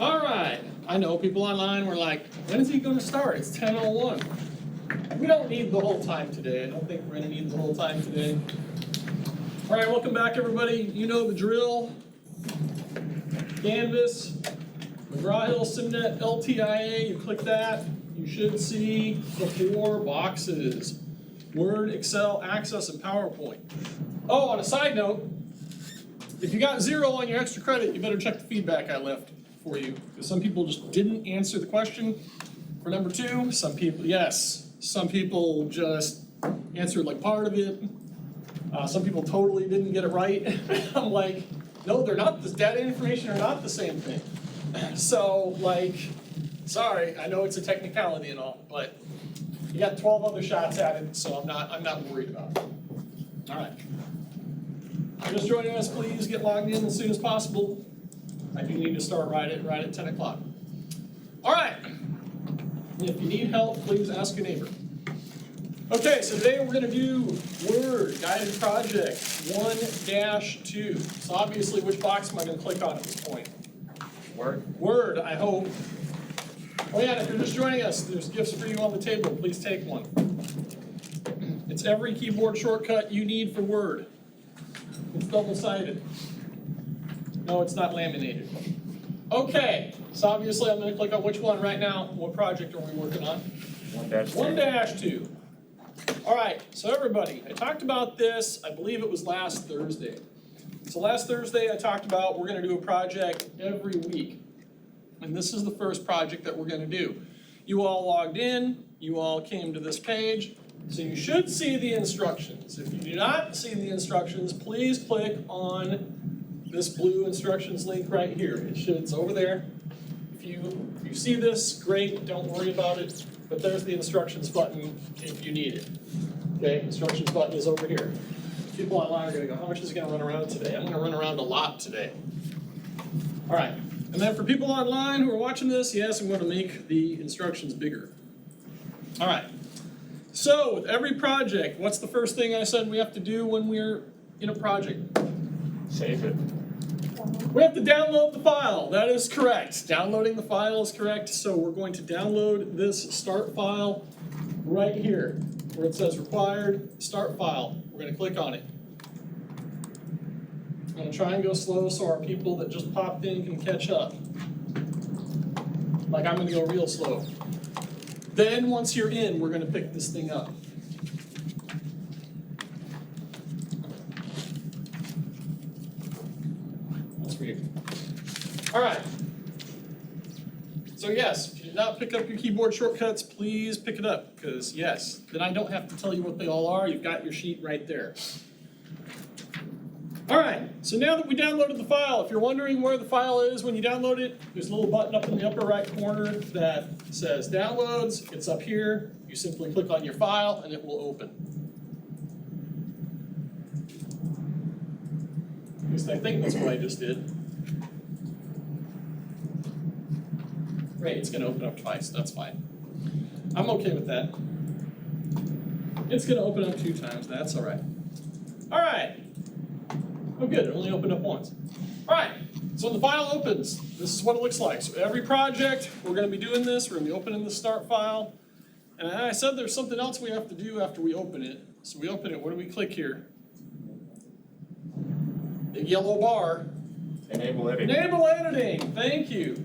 All right, I know people online were like, when is he gonna start? It's 10:01. We don't need the whole time today. I don't think we're gonna need the whole time today. All right, welcome back everybody. You know the drill. Canvas, McGraw-Hill, SIMNet, LTIA, you click that. You should see the 4 boxes. Word, Excel, Access, and PowerPoint. Oh, on a side note, if you got 0 on your extra credit, you better check the feedback I left for you. Because some people just didn't answer the question for number 2. Some people, yes, some people just answered like part of it. Some people totally didn't get it right. I'm like, no, they're not, this data information are not the same thing. So, like, sorry, I know it's a technicality and all, but you got 12 other shots at it, so I'm not worried about it. All right. If you're just joining us, please get logged in as soon as possible. I do need to start right at 10 o'clock. All right. If you need help, please ask a neighbor. Okay, so today we're going to do Word Guided Project 1-2. So obviously, which box am I going to click on at this point? Word. Word, I hope. Oh yeah, and if you're just joining us, there's gifts for you on the table. Please take one. It's every keyboard shortcut you need for Word. It's double-sided. No, it's not laminated. Okay, so obviously I'm going to click on which one right now. What project are we working on? 1-2. 1-2. All right, so everybody, I talked about this, I believe it was last Thursday. So last Thursday I talked about we're going to do a project every week. And this is the first project that we're going to do. You all logged in, you all came to this page, so you should see the instructions. If you do not see the instructions, please click on this blue instructions link right here. It's over there. If you see this, great, don't worry about it, but there's the instructions button if you need it. Okay, instructions button is over here. People online are going to go, how much is it going to run around today? I'm going to run around a lot today. All right. And then for people online who are watching this, yes, I'm going to make the instructions bigger. All right. So with every project, what's the first thing I said we have to do when we're in a project? Save it. We have to download the file. That is correct. Downloading the file is correct. So we're going to download this start file right here where it says required start file. We're going to click on it. I'm going to try and go slow so our people that just popped in can catch up. Like I'm going to go real slow. Then once you're in, we're going to pick this thing up. That's weird. All right. So yes, if you did not pick up your keyboard shortcuts, please pick it up, because yes, then I don't have to tell you what they all are. You've got your sheet right there. All right, so now that we downloaded the file, if you're wondering where the file is when you download it, there's a little button up in the upper right corner that says downloads. It's up here. You simply click on your file and it will open. At least I think that's what I just did. Great, it's going to open up twice. That's fine. I'm okay with that. It's going to open up 2 times. That's all right. All right. Oh good, it only opened up once. All right, so when the file opens, this is what it looks like. So every project, we're going to be doing this. We're going to be opening the start file. And I said there's something else we have to do after we open it. So we open it, what do we click here? Big yellow bar. Enable editing. Enable editing, thank you.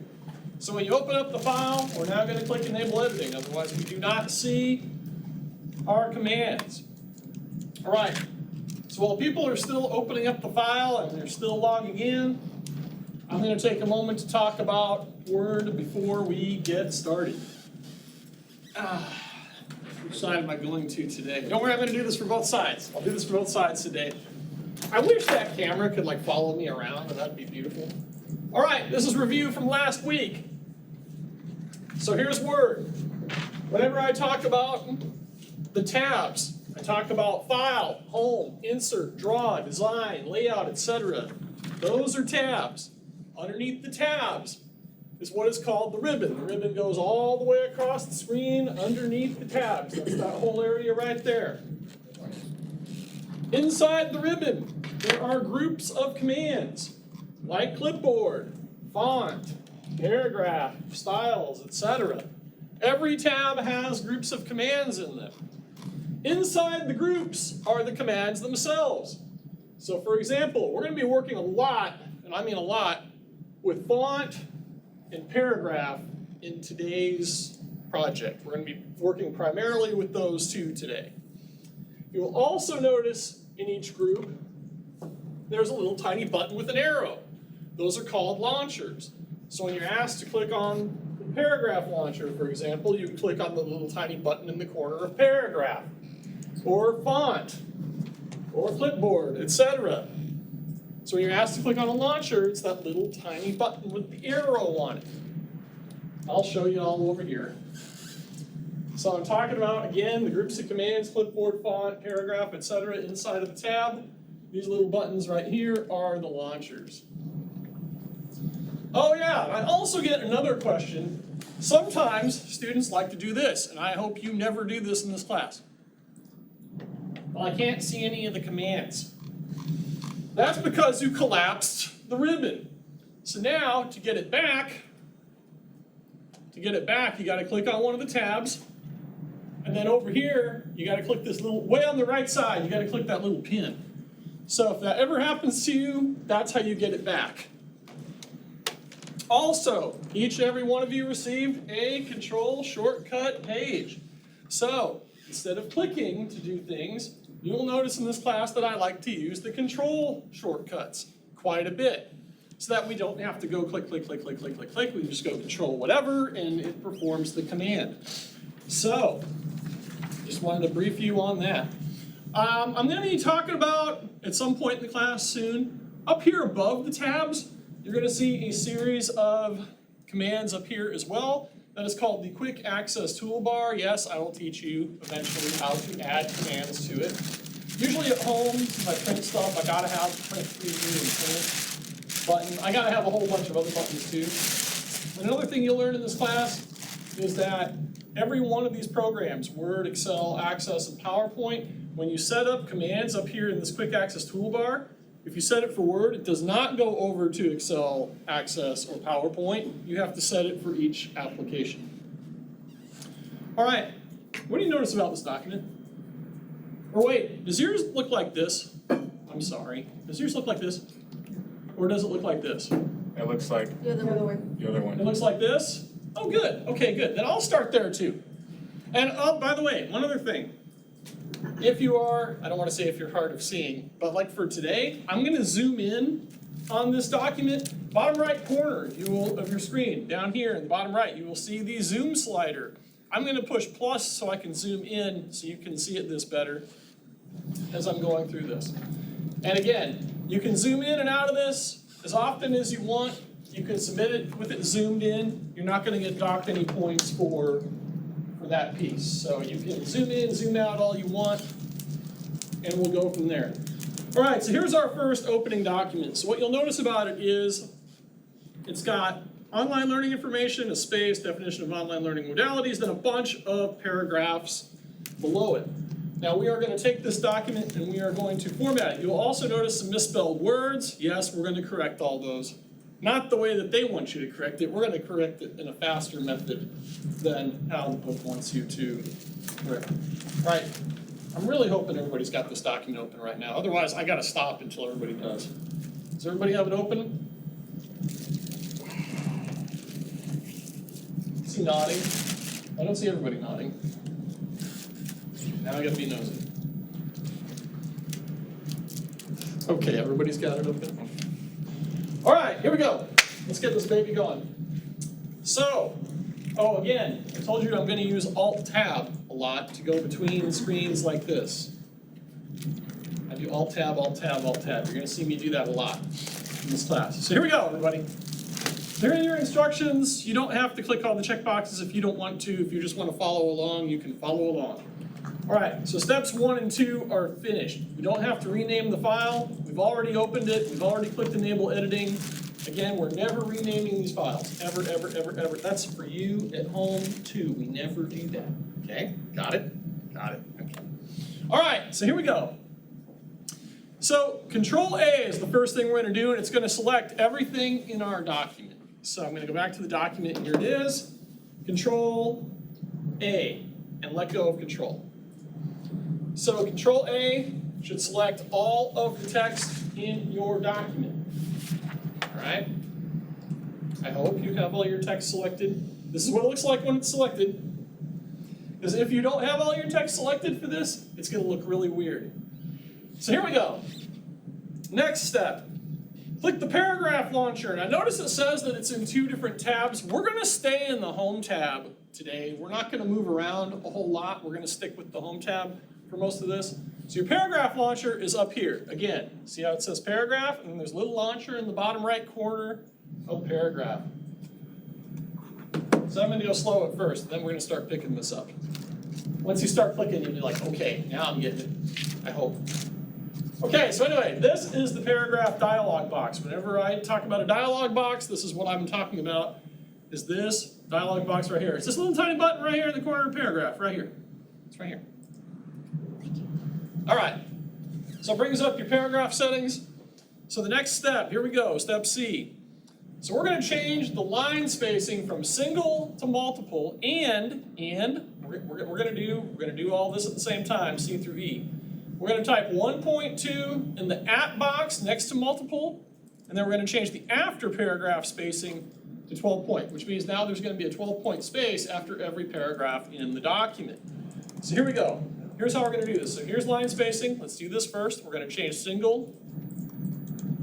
So when you open up the file, we're now going to click enable editing. Otherwise we do not see our commands. All right. So while people are still opening up the file and they're still logging in, I'm going to take a moment to talk about Word before we get started. Which side am I going to today? Don't worry, I'm going to do this for both sides. I'll do this for both sides today. I wish that camera could like follow me around, and that'd be beautiful. All right, this is review from last week. So here's Word. Whenever I talk about the tabs, I talk about File, Home, Insert, Draw, Design, Layout, etc. Those are tabs. Underneath the tabs is what is called the ribbon. The ribbon goes all the way across the screen underneath the tabs. That's that whole area right there. Inside the ribbon, there are groups of commands like clipboard, font, paragraph, styles, etc. Every tab has groups of commands in them. Inside the groups are the commands themselves. So for example, we're going to be working a lot, and I mean a lot, with font and paragraph in today's project. We're going to be working primarily with those two today. You will also notice in each group there's a little tiny button with an arrow. Those are called launchers. So when you're asked to click on the paragraph launcher, for example, you can click on the little tiny button in the corner of paragraph, or font, or clipboard, etc. So when you're asked to click on a launcher, it's that little tiny button with the arrow on it. I'll show you all over here. So I'm talking about, again, the groups of commands, clipboard, font, paragraph, etc. inside of the tab. These little buttons right here are the launchers. Oh yeah, I also get another question. Sometimes students like to do this, and I hope you never do this in this class. Well, I can't see any of the commands. That's because you collapsed the ribbon. So now, to get it back, you got to click on one of the tabs, and then over here, you got to click this little, way on the right side, you got to click that little pin. So if that ever happens to you, that's how you get it back. Also, each and every one of you received a control shortcut page. So, instead of clicking to do things, you'll notice in this class that I like to use the control shortcuts quite a bit, so that we don't have to go click, click, click, click, click, click, click. We can just go control whatever, and it performs the command. So, just wanted to brief you on that. I'm going to be talking about, at some point in the class soon, up here above the tabs, you're going to see a series of commands up here as well. That is called the Quick Access Toolbar. Yes, I will teach you eventually how to add commands to it. Usually at home, if I print stuff, I gotta have the print preview and print button. I gotta have a whole bunch of other buttons too. Another thing you'll learn in this class is that every one of these programs, Word, Excel, Access, and PowerPoint, when you set up commands up here in this Quick Access Toolbar, if you set it for Word, it does not go over to Excel, Access, or PowerPoint. You have to set it for each application. All right, what do you notice about this document? Or wait, does yours look like this? I'm sorry. Does yours look like this? Or does it look like this? It looks like The other one. the other one. It looks like this? Oh, good. Okay, good. Then I'll start there too. And by the way, one other thing. If you are, I don't want to say if you're hard of seeing, but like for today, I'm going to zoom in on this document. Bottom right corner of your screen, down here in the bottom right, you will see the zoom slider. I'm going to push plus so I can zoom in so you can see it this better as I'm going through this. And again, you can zoom in and out of this as often as you want. You can submit it with it zoomed in. You're not going to get docked any points for that piece. So you can zoom in, zoom out all you want, and we'll go from there. All right, so here's our first opening document. So what you'll notice about it is it's got online learning information, a space, definition of online learning modalities, then a bunch of paragraphs below it. Now we are going to take this document and we are going to format it. You'll also notice some misspelled words. Yes, we're going to correct all those. Not the way that they want you to correct it. We're going to correct it in a faster method than how the book wants you to correct it. Right. I'm really hoping everybody's got this document open right now. Otherwise, I got to stop until everybody does. Does everybody have it open? See nodding? I don't see everybody nodding. Now I got to be nosy. Okay, everybody's got it open. All right, here we go. Let's get this baby going. So, again, I told you I'm going to use Alt-Tab a lot to go between screens like this. I do Alt-Tab, Alt-Tab, Alt-Tab. You're going to see me do that a lot in this class. So here we go, everybody. Here are your instructions. You don't have to click all the checkboxes if you don't want to. If you just want to follow along, you can follow along. All right, so steps 1 and 2 are finished. We don't have to rename the file. We've already opened it. We've already clicked Enable Editing. Again, we're never renaming these files. Ever, ever, ever, ever. That's for you at home, too. We never do that. Okay? Got it? Got it. Okay. All right, so here we go. So Control A is the first thing we're going to do, and it's going to select everything in our document. So I'm gonna go back to the document, and here it is. Control A, and let go of Control. So Control A should select all of the text in your document. All right? I hope you have all your text selected. This is what it looks like when it's selected. Because if you don't have all your text selected for this, it's gonna look really weird. So here we go. Next step. Click the paragraph launcher. Now notice it says that it's in 2 different tabs. We're gonna stay in the home tab today. We're not gonna move around a whole lot. We're gonna stick with the home tab for most of this. So your paragraph launcher is up here. Again, see how it says paragraph? And then there's a little launcher in the bottom right corner of paragraph. So I'm gonna go slow at first, then we're gonna start picking this up. Once you start clicking, you'll be like, okay, now I'm getting it, I hope. Okay, so anyway, this is the paragraph dialog box. Whenever I talk about a dialog box, this is what I'm talking about, is this dialog box right here. It's this little tiny button right here in the corner of paragraph, right here. It's right here. All right, so it brings up your paragraph settings. So the next step, here we go, step C. So we're gonna change the line spacing from single to multiple, and we're gonna do all this at the same time, C through E. We're gonna type 1.2 in the at box next to multiple, and then we're gonna change the after paragraph spacing to 12 point, which means now there's gonna be a 12-point space after every paragraph in the document. So here we go. Here's how we're gonna do this. So here's line spacing. Let's do this first. We're gonna change single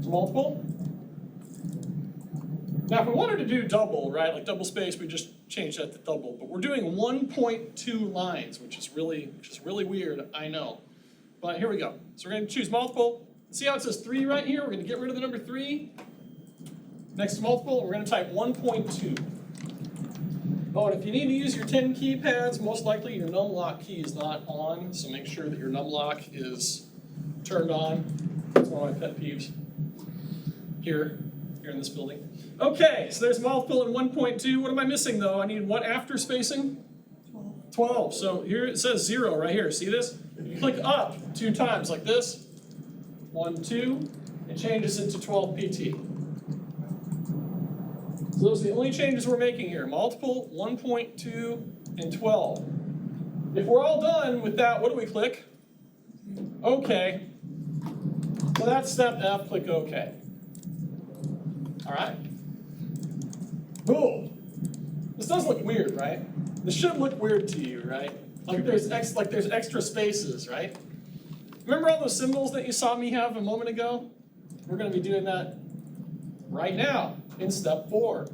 to multiple. Now if we wanted to do double, right, like double space, we just change that to double. But we're doing 1.2 lines, which is really weird, I know. But here we go. So we're gonna choose multiple. See how it says 3 right here? We're gonna get rid of the number 3. Next to multiple, we're gonna type 1.2. Oh, and if you need to use your 10 keypads, most likely your numlock key is not on, so make sure that your numlock is turned on. That's one of my pet peeves here in this building. Okay, so there's multiple and 1.2. What am I missing though? I need what after spacing? 12. So here it says 0 right here. See this? You click up 2 times like this. 1, 2. It changes it to 12 PT. So those are the only changes we're making here. Multiple, 1.2, and 12. If we're all done with that, what do we click? OK. So that's step F, click OK. All right. Boom. This does look weird, right? This should look weird to you, right? Like there's extra spaces, right? Remember all those symbols that you saw me have a moment ago? We're going to be doing that right now in step 4.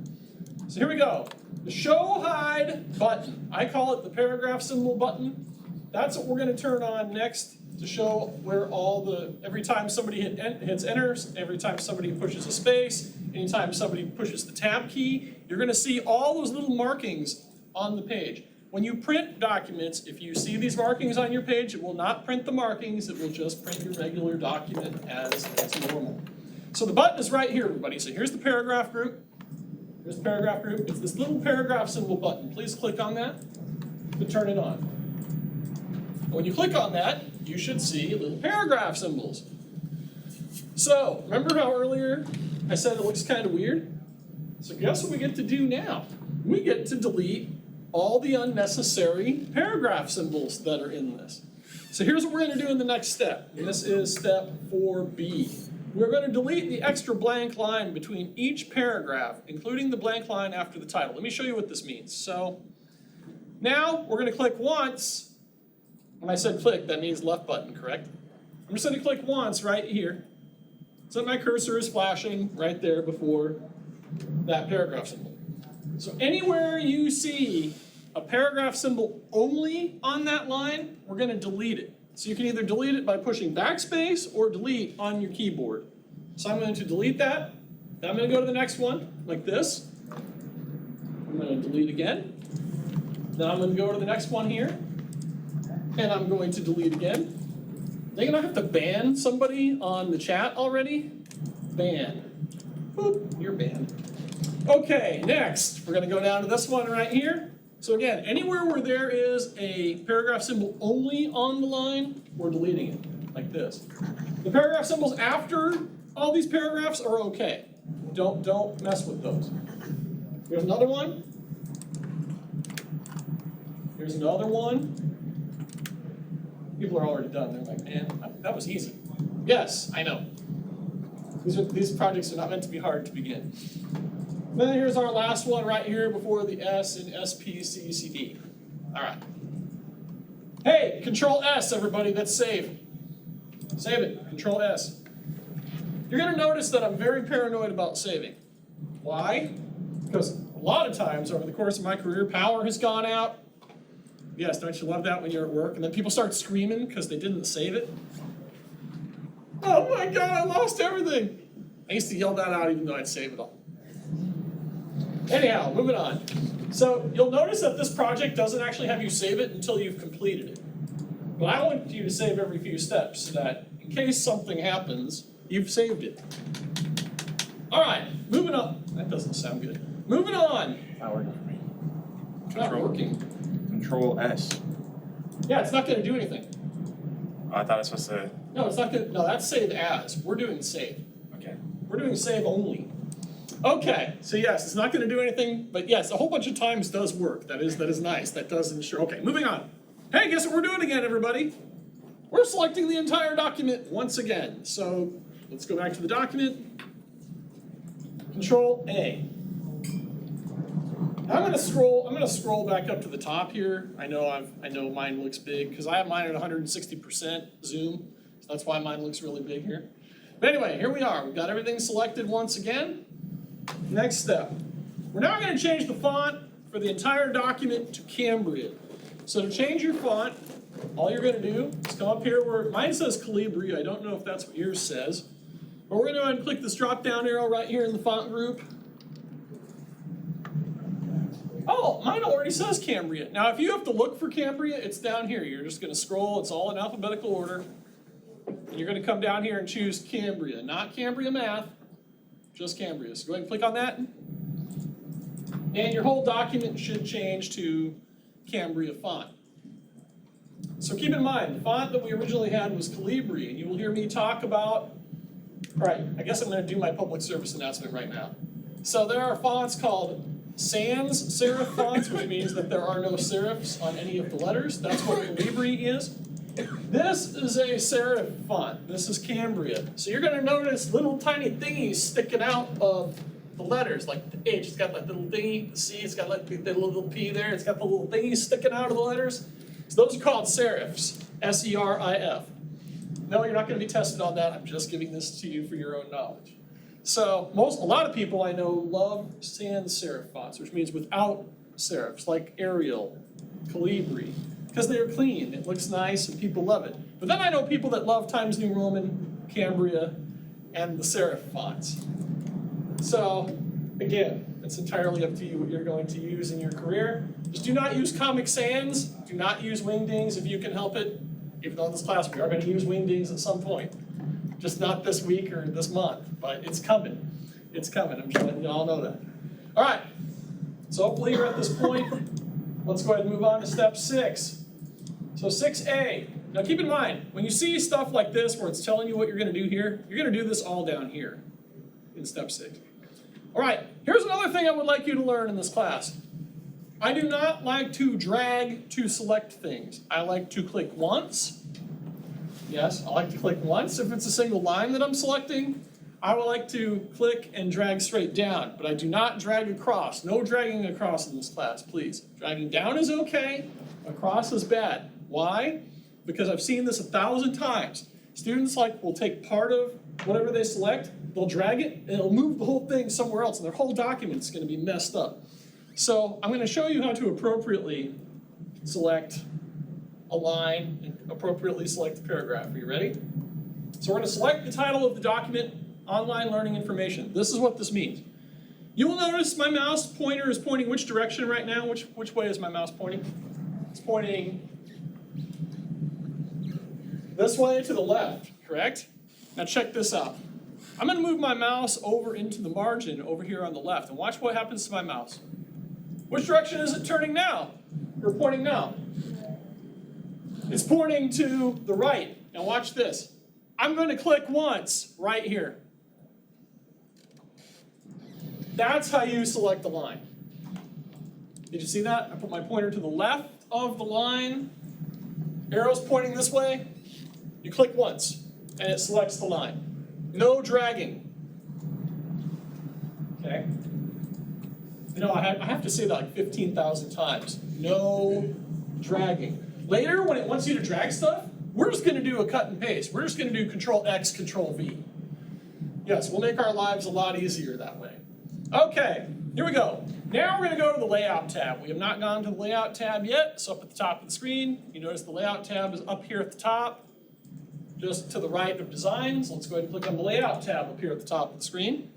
So here we go. The show hide button. I call it the paragraph symbol button. That's what we're going to turn on next to show where every time somebody hits enter, every time somebody pushes a space, anytime somebody pushes the tab key, you're going to see all those little markings on the page. When you print documents, if you see these markings on your page, it will not print the markings, it will just print your regular document as normal. So the button is right here, everybody. So here's the paragraph group. Here's the paragraph group. It's this little paragraph symbol button. Please click on that to turn it on. When you click on that, you should see little paragraph symbols. So, remember how earlier I said it looks kind of weird? So guess what we get to do now? We get to delete all the unnecessary paragraph symbols that are in this. So here's what we're going to do in the next step. And this is step 4B. We're going to delete the extra blank line between each paragraph, including the blank line after the title. Let me show you what this means. So now we're going to click once. When I said click, that means left button, correct? I'm just going to click once right here. So my cursor is flashing right there before that paragraph symbol. So anywhere you see a paragraph symbol only on that line, we're going to delete it. So you can either delete it by pushing backspace or delete on your keyboard. So I'm going to delete that. Then I'm going to go to the next one, like this. I'm going to delete again. Then I'm going to go to the next one here. And I'm going to delete again. Then I have to ban somebody on the chat already. Ban. Boop, you're banned. Okay, next, we're going to go down to this one right here. So again, anywhere where there is a paragraph symbol only on the line, we're deleting it, like this. The paragraph symbols after all these paragraphs are okay. Don't mess with those. Here's another one. Here's another one. People are already done. They're like, man, that was easy. Yes, I know. These projects are not meant to be hard to begin. And then here's our last one right here before the S in SPCCD. All right. Hey, Control S, everybody. That's save. Save it. Control S. You're going to notice that I'm very paranoid about saving. Why? Because a lot of times over the course of my career, power has gone out. Yes, don't you love that when you're at work? And then people start screaming because they didn't save it. Oh my God, I lost everything. I used to yell that out even though I'd save it all. Anyhow, moving on. So you'll notice that this project doesn't actually have you save it until you've completed it. But I want you to save every few steps so that in case something happens, you've saved it. All right, moving on. That doesn't sound good. Moving on. Not working for me. It's not working. Control S. Yeah, it's not going to do anything. Oh, I thought it was supposed to. No, it's not going to. No, that's save as. We're doing save. Okay. We're doing save only. Okay, so yes, it's not going to do anything, but yes, a whole bunch of times does work. That is nice. That does ensure. Okay, moving on. Hey, guess what we're doing again, everybody? We're selecting the entire document once again. So let's go back to the document. Control A. I'm gonna scroll back up to the top here. I know mine looks big because I have mine at 160% zoom, so that's why mine looks really big here. But anyway, here we are. We've got everything selected once again. Next step. We're now going to change the font for the entire document to Cambria. So to change your font, all you're going to do is come up here where mine says Calibri. I don't know if that's what yours says. But we're going to go ahead and click this drop down arrow right here in the font group. Oh, mine already says Cambria. Now if you have to look for Cambria, it's down here. You're just going to scroll. It's all in alphabetical order. And you're going to come down here and choose Cambria, not Cambria Math, just Cambria. So go ahead and click on that. And your whole document should change to Cambria font. So keep in mind, the font that we originally had was Calibri, and you will hear me talk about, all right, I guess I'm going to do my public service announcement right now. So there are fonts called sans serif fonts, which means that there are no serifs on any of the letters. That's what Calibri is. This is a serif font. This is Cambria. So you're going to notice little tiny thingies sticking out of the letters, like the H, it's got that little thingy, the C, it's got like the little P there, it's got the little thingies sticking out of the letters. So those are called serifs, S-E-R-I-F. No, you're not going to be tested on that. I'm just giving this to you for your own knowledge. So a lot of people I know love sans serif fonts, which means without serifs, like Arial, Calibri, because they're clean, it looks nice, and people love it. But then I know people that love Times New Roman, Cambria, and the serif fonts. So, again, it's entirely up to you what you're going to use in your career. Just do not use Comic Sans, do not use Wingdings if you can help it. Even though in this class we are going to use Wingdings at some point. Just not this week or this month, but it's coming. It's coming, I'm just letting you all know that. All right, so hopefully you're at this point. Let's go ahead and move on to step 6. So 6A. Now keep in mind, when you see stuff like this where it's telling you what you're going to do here, you're going to do this all down here in step 6. All right, here's another thing I would like you to learn in this class. I do not like to drag to select things. I like to click once. Yes, I like to click once if it's a single line that I'm selecting. I would like to click and drag straight down, but I do not drag across. No dragging across in this class, please. Dragging down is okay, across is bad. Why? Because I've seen this 1,000 times. Students will take part of whatever they select, they'll drag it, and it'll move the whole thing somewhere else, and their whole document's going to be messed up. So I'm going to show you how to appropriately select a line and appropriately select a paragraph. Are you ready? So we're going to select the title of the document, Online Learning Information. This is what this means. You will notice my mouse pointer is pointing which direction right now? Which way is my mouse pointing? It's pointing this way to the left, correct? Now check this out. I'm going to move my mouse over into the margin over here on the left, and watch what happens to my mouse. Which direction is it turning now? Or pointing now? It's pointing to the right. Now watch this. I'm going to click once right here. That's how you select a line. Did you see that? I put my pointer to the left of the line. Arrow's pointing this way. You click once, and it selects the line. No dragging. Okay? You know, I have to say that like 15,000 times. No dragging. Later, when it wants you to drag stuff, we're just going to do a cut and paste. We're just going to do Control X, Control V. Yes, we'll make our lives a lot easier that way. Okay, here we go. Now we're going to go to the Layout tab. We have not gone to the Layout tab yet. It's up at the top of the screen. You notice the Layout tab is up here at the top, just to the right of Designs. Let's go ahead and click on the Layout tab up here at the top of the screen.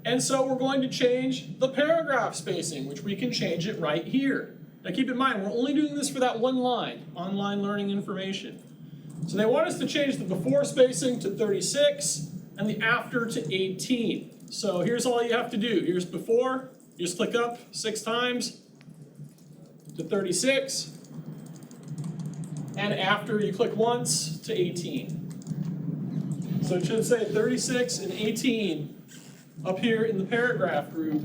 And so we're going to change the paragraph spacing, which we can change it right here. Now keep in mind, we're only doing this for that one line, online learning information. So they want us to change the before spacing to 36 and the after to 18. So here's all you have to do. Here's before, you just click up 6 times to 36. And after, you click once to 18. So it should say 36 and 18 up here in the paragraph group,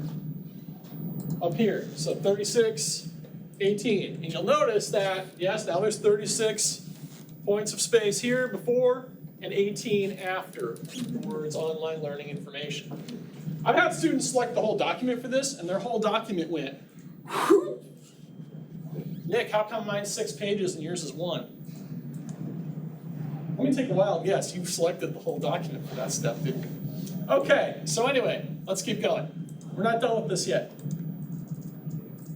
up here. So 36, 18. And you'll notice that, yes, now there's 36 points of space here before and 18 after the words online learning information. I've had students select the whole document for this, and their whole document went, whew. Nick, how come mine's 6 pages and yours is 1? Let me take a wild guess. You've selected the whole document for that step, didn't you? Okay, so anyway, let's keep going. We're not done with this yet.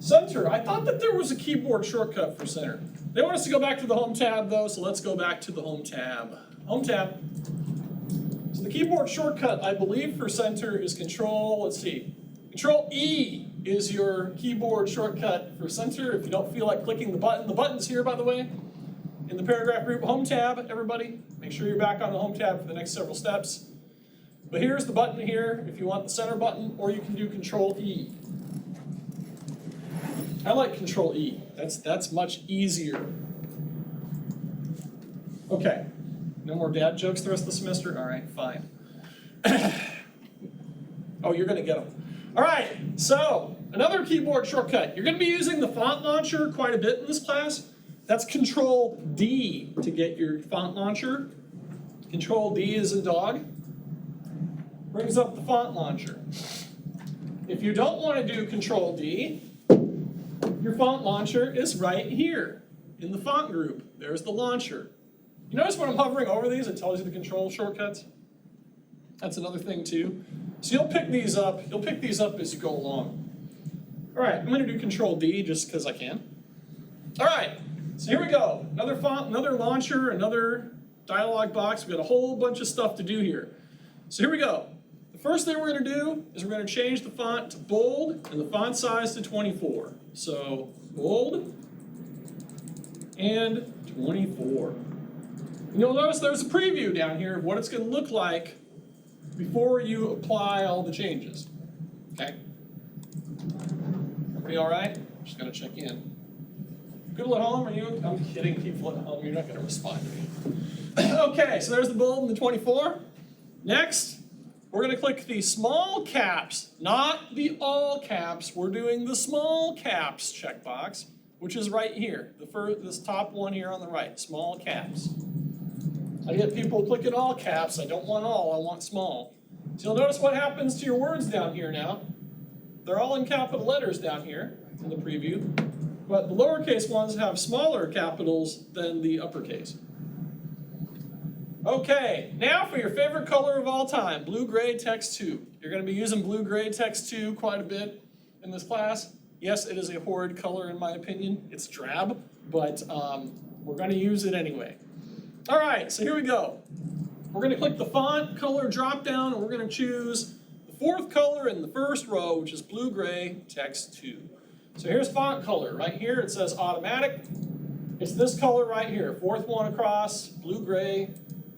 Center, I thought that there was a keyboard shortcut for center. They want us to go back to the Home tab though, so let's go back to the Home tab. Home tab. So the keyboard shortcut, I believe, for center is Control, let's see. Control E is your keyboard shortcut for center if you don't feel like clicking the button. The button's here, by the way, in the paragraph group. Home tab, everybody. Make sure you're back on the Home tab for the next several steps. But here's the button here if you want the center button, or you can do Control E. I like Control E. That's much easier. Okay. No more dad jokes the rest of the semester? All right, fine. Oh, you're going to get them. All right, so another keyboard shortcut. You're going to be using the font launcher quite a bit in this class. That's Control D to get your font launcher. Control D is in dog. Brings up the font launcher. If you don't want to do Control D, your font launcher is right here in the font group. There's the launcher. You notice when I'm hovering over these, it tells you the control shortcuts? That's another thing too. So you'll pick these up as you go along. All right, I'm going to do Control D just because I can. All right, so here we go. Another font, another launcher, another dialog box. We've got a whole bunch of stuff to do here. So here we go. The first thing we're going to do is we're going to change the font to bold and the font size to 24. So bold and 24. And you'll notice there's a preview down here of what it's going to look like before you apply all the changes. Okay? Everybody all right? Just going to check in. People at home, are you? I'm kidding, people at home, you're not going to respond to me. Okay, so there's the bold and the 24. Next, we're going to click the small caps, not the all caps. We're doing the small caps checkbox, which is right here. This top one here on the right, small caps. I get people clicking all caps. I don't want all, I want small. So you'll notice what happens to your words down here now. They're all in capital letters down here in the preview, but the lowercase ones have smaller capitals than the uppercase. Okay, now for your favorite color of all time, blue-gray text 2. You're going to be using blue-gray text 2 quite a bit in this class. Yes, it is a horrid color in my opinion. It's drab, but we're going to use it anyway. All right, so here we go. We're going to click the font color drop-down, and we're going to choose the fourth color in the first row, which is blue-gray text 2. So here's font color. Right here it says automatic. It's this color right here, fourth one across, blue-gray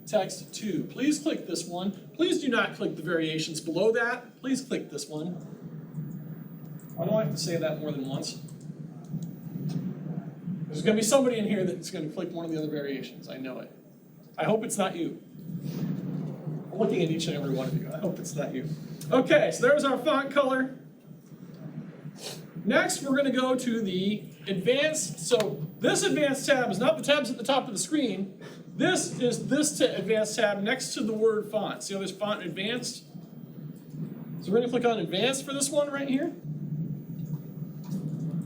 text 2. Please click this one. Please do not click the variations below that. Please click this one. Why do I have to say that more than once? There's going to be somebody in here that's going to click one of the other variations. I know it. I hope it's not you. I'm looking at each and every one of you. I hope it's not you. Okay, so there's our font color. Next, we're gonna go to the advanced. So this advanced tab is not the tabs at the top of the screen. This is this advanced tab next to the word font. See how there's font advanced? So we're gonna click on advanced for this one right here.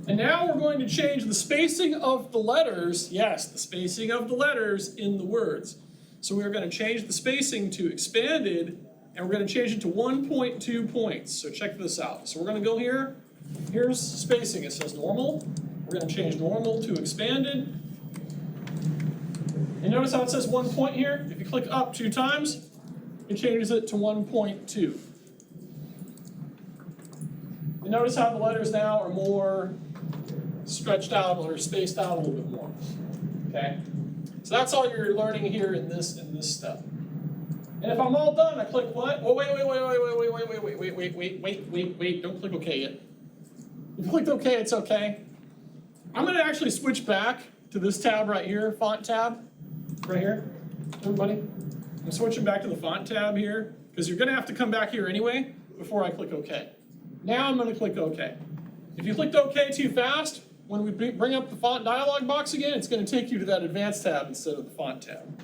And now we're going to change the spacing of the letters, yes, the spacing of the letters in the words. So we're going to change the spacing to expanded, and we're going to change it to 1.2 points. So check this out. So we're going to go here. Here's spacing. It says normal. We're going to change normal to expanded. And notice how it says 1 point here? If you click up 2 times, it changes it to 1.2. You notice how the letters now are more stretched out or spaced out a little bit more. Okay? So that's all you're learning here in this step. And if I'm all done, I click what? Oh, wait, don't click OK yet. If you clicked OK, it's okay. I'm gonna actually switch back to this tab right here, font tab, right here. Everybody, I'm switching back to the font tab here, because you're gonna have to come back here anyway before I click OK. Now I'm gonna click OK. If you clicked OK too fast, when we bring up the font dialog box again, it's gonna take you to that advanced tab instead of the font tab.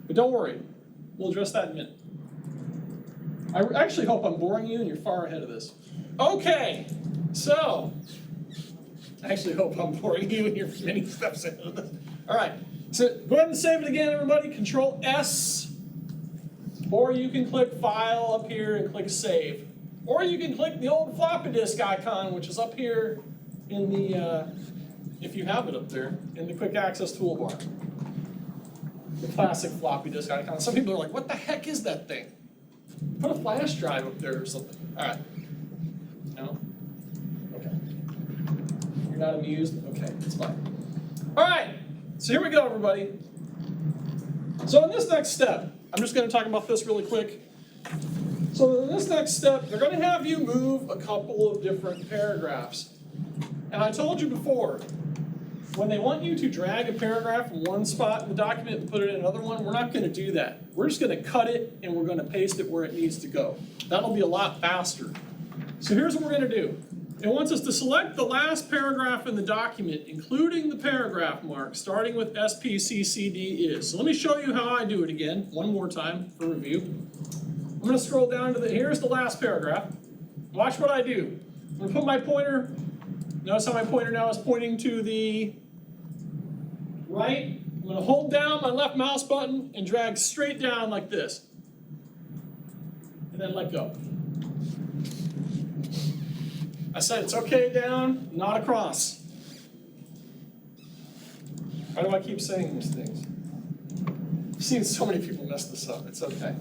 But don't worry, we'll address that in a minute. I actually hope I'm boring you and you're far ahead of this. Okay, so, I actually hope I'm boring you and you're many steps ahead of this. All right, so go ahead and save it again, everybody. Control S, or you can click File up here and click Save. Or you can click the old floppy disk icon, which is up here in the, if you have it up there, in the quick access toolbar. The classic floppy disk icon. Some people are like, what the heck is that thing? Put a flash drive up there or something. All right. No? Okay. You're not amused? Okay, it's fine. All right, so here we go, everybody. So in this next step, I'm just going to talk about this really quick. So in this next step, they're going to have you move a couple of different paragraphs. And I told you before, when they want you to drag a paragraph from one spot in the document and put it in another one, we're not going to do that. We're just going to cut it and we're going to paste it where it needs to go. That'll be a lot faster. So here's what we're going to do. It wants us to select the last paragraph in the document, including the paragraph mark, starting with SPCCD is. So let me show you how I do it again, one more time for review. I'm going to scroll down to here's the last paragraph. Watch what I do. I'm going to put my pointer, notice how my pointer now is pointing to the right. I'm going to hold down my left mouse button and drag straight down like this. And then let go. I said it's okay down, not across. Why do I keep saying these things? I've seen so many people mess this up. It's okay.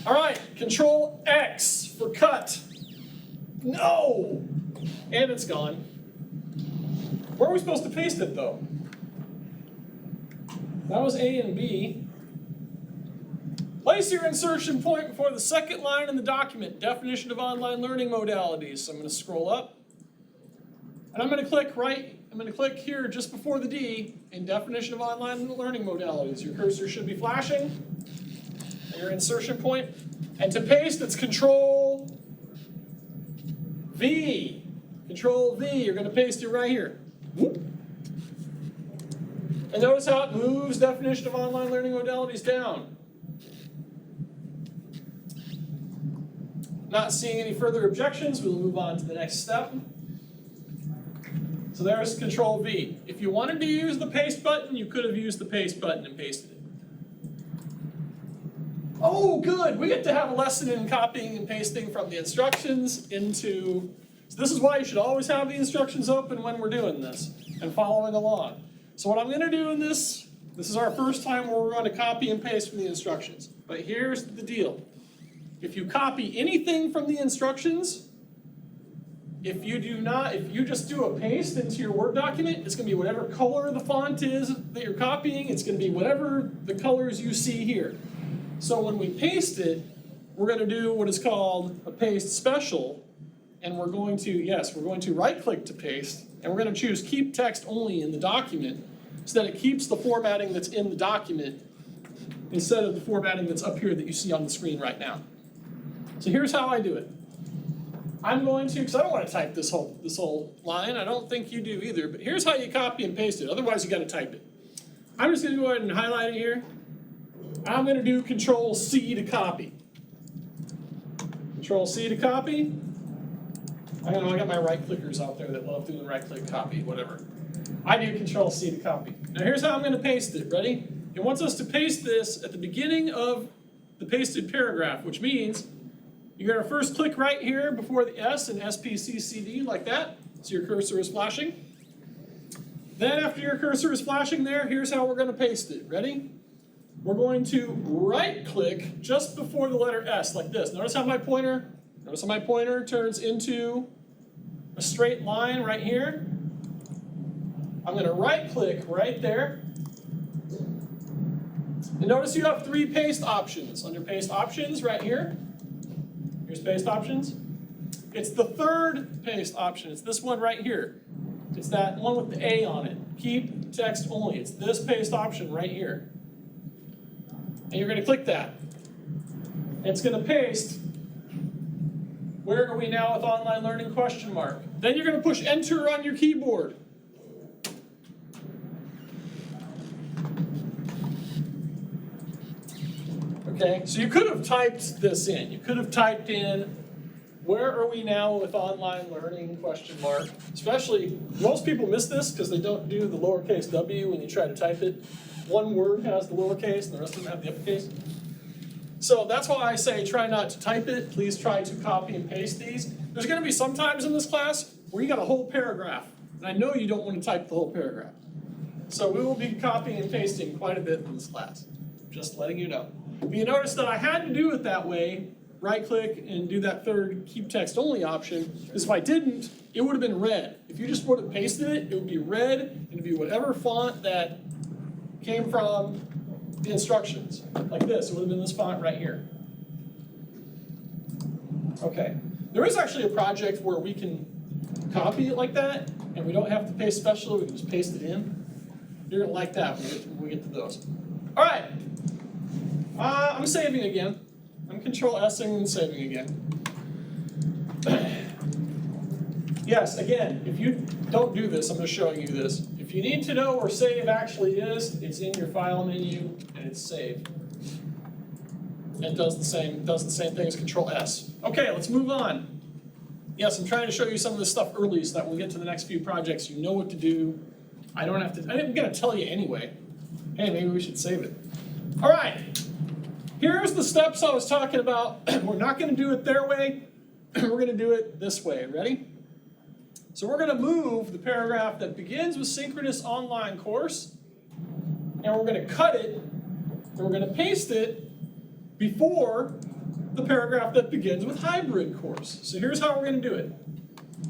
All right, Control X for cut. No! And it's gone. Where are we supposed to paste it, though? That was A and B. Place your insertion point before the second line in the document, definition of online learning modalities. So I'm going to scroll up. And I'm going to click I'm going to click here just before the D in definition of online learning modalities. Your cursor should be flashing. Your insertion point. And to paste, it's Control V. Control V, you're going to paste it right here. And notice how it moves definition of online learning modalities down. Not seeing any further objections, we'll move on to the next step. So there's Control V. If you wanted to use the paste button, you could have used the paste button and pasted it. Oh, good, we get to have a lesson in copying and pasting from the instructions into, so this is why you should always have the instructions open when we're doing this and following along. So what I'm going to do in this is our first time where we're going to copy and paste from the instructions. But here's the deal. If you copy anything from the instructions, if you just do a paste into your Word document, it's going to be whatever color the font is that you're copying. It's going to be whatever the colors you see here. So when we paste it, we're going to do what is called a paste special. And we're going to right-click to paste. And we're going to choose Keep Text Only in the document so that it keeps the formatting that's in the document instead of the formatting that's up here that you see on the screen right now. So here's how I do it. I'm going to, because I don't want to type this whole line. I don't think you do either, but here's how you copy and paste it. Otherwise, you got to type it. I'm just going to go ahead and highlight it here. I'm going to do Control C to copy. Control C to copy. I got my right clickers out there that love doing right click copy, whatever. I do Control C to copy. Now here's how I'm going to paste it. Ready? It wants us to paste this at the beginning of the pasted paragraph, which means you're going to first click right here before the S in SPCCD like that, so your cursor is flashing. Then after your cursor is flashing there, here's how we're going to paste it. Ready? We're going to right click just before the letter S like this. Notice how my pointer turns into a straight line right here. I'm going to right click right there. And notice you have 3 paste options. Under paste options right here, here's paste options. It's the 3rd paste option. It's this one right here. It's that one with the A on it. Keep text only. It's this paste option right here. And you're going to click that. And it's going to paste. Where are we now with online learning ? Then you're going to push enter on your keyboard. Okay, so you could have typed this in. You could have typed in, where are we now with online learning ? Especially, most people miss this because they don't do the lowercase w when you try to type it. One word has the lowercase and the rest of them have the uppercase. So that's why I say try not to type it. Please try to copy and paste these. There's going to be some times in this class where you got a whole paragraph. And I know you don't want to type the whole paragraph. So we will be copying and pasting quite a bit in this class. Just letting you know. But you notice that I had to do it that way, right click and do that 3rd keep text only option, because if I didn't, it would have been red. If you just would have pasted it, it would be red, and it'd be whatever font that came from the instructions, like this. It would have been this font right here. Okay, there is actually a project where we can copy it like that, and we don't have to paste special, we can just paste it in. You're gonna like that when we get to those. All right. I'm saving again. I'm Control-S'ing and saving again. Yes, again, if you don't do this, I'm just showing you this. If you need to know where save actually is, it's in your file menu and it's saved. It does the same thing as Control-S. Okay, let's move on. Yes, I'm trying to show you some of this stuff early so that when we get to the next few projects, you know what to do. I'm gonna tell you anyway. Hey, maybe we should save it. All right. Here's the steps I was talking about. We're not going to do it their way. We're going to do it this way. Ready? So we're going to move the paragraph that begins with synchronous online course, and we're going to cut it, and we're going to paste it before the paragraph that begins with hybrid course. So here's how we're going to do it.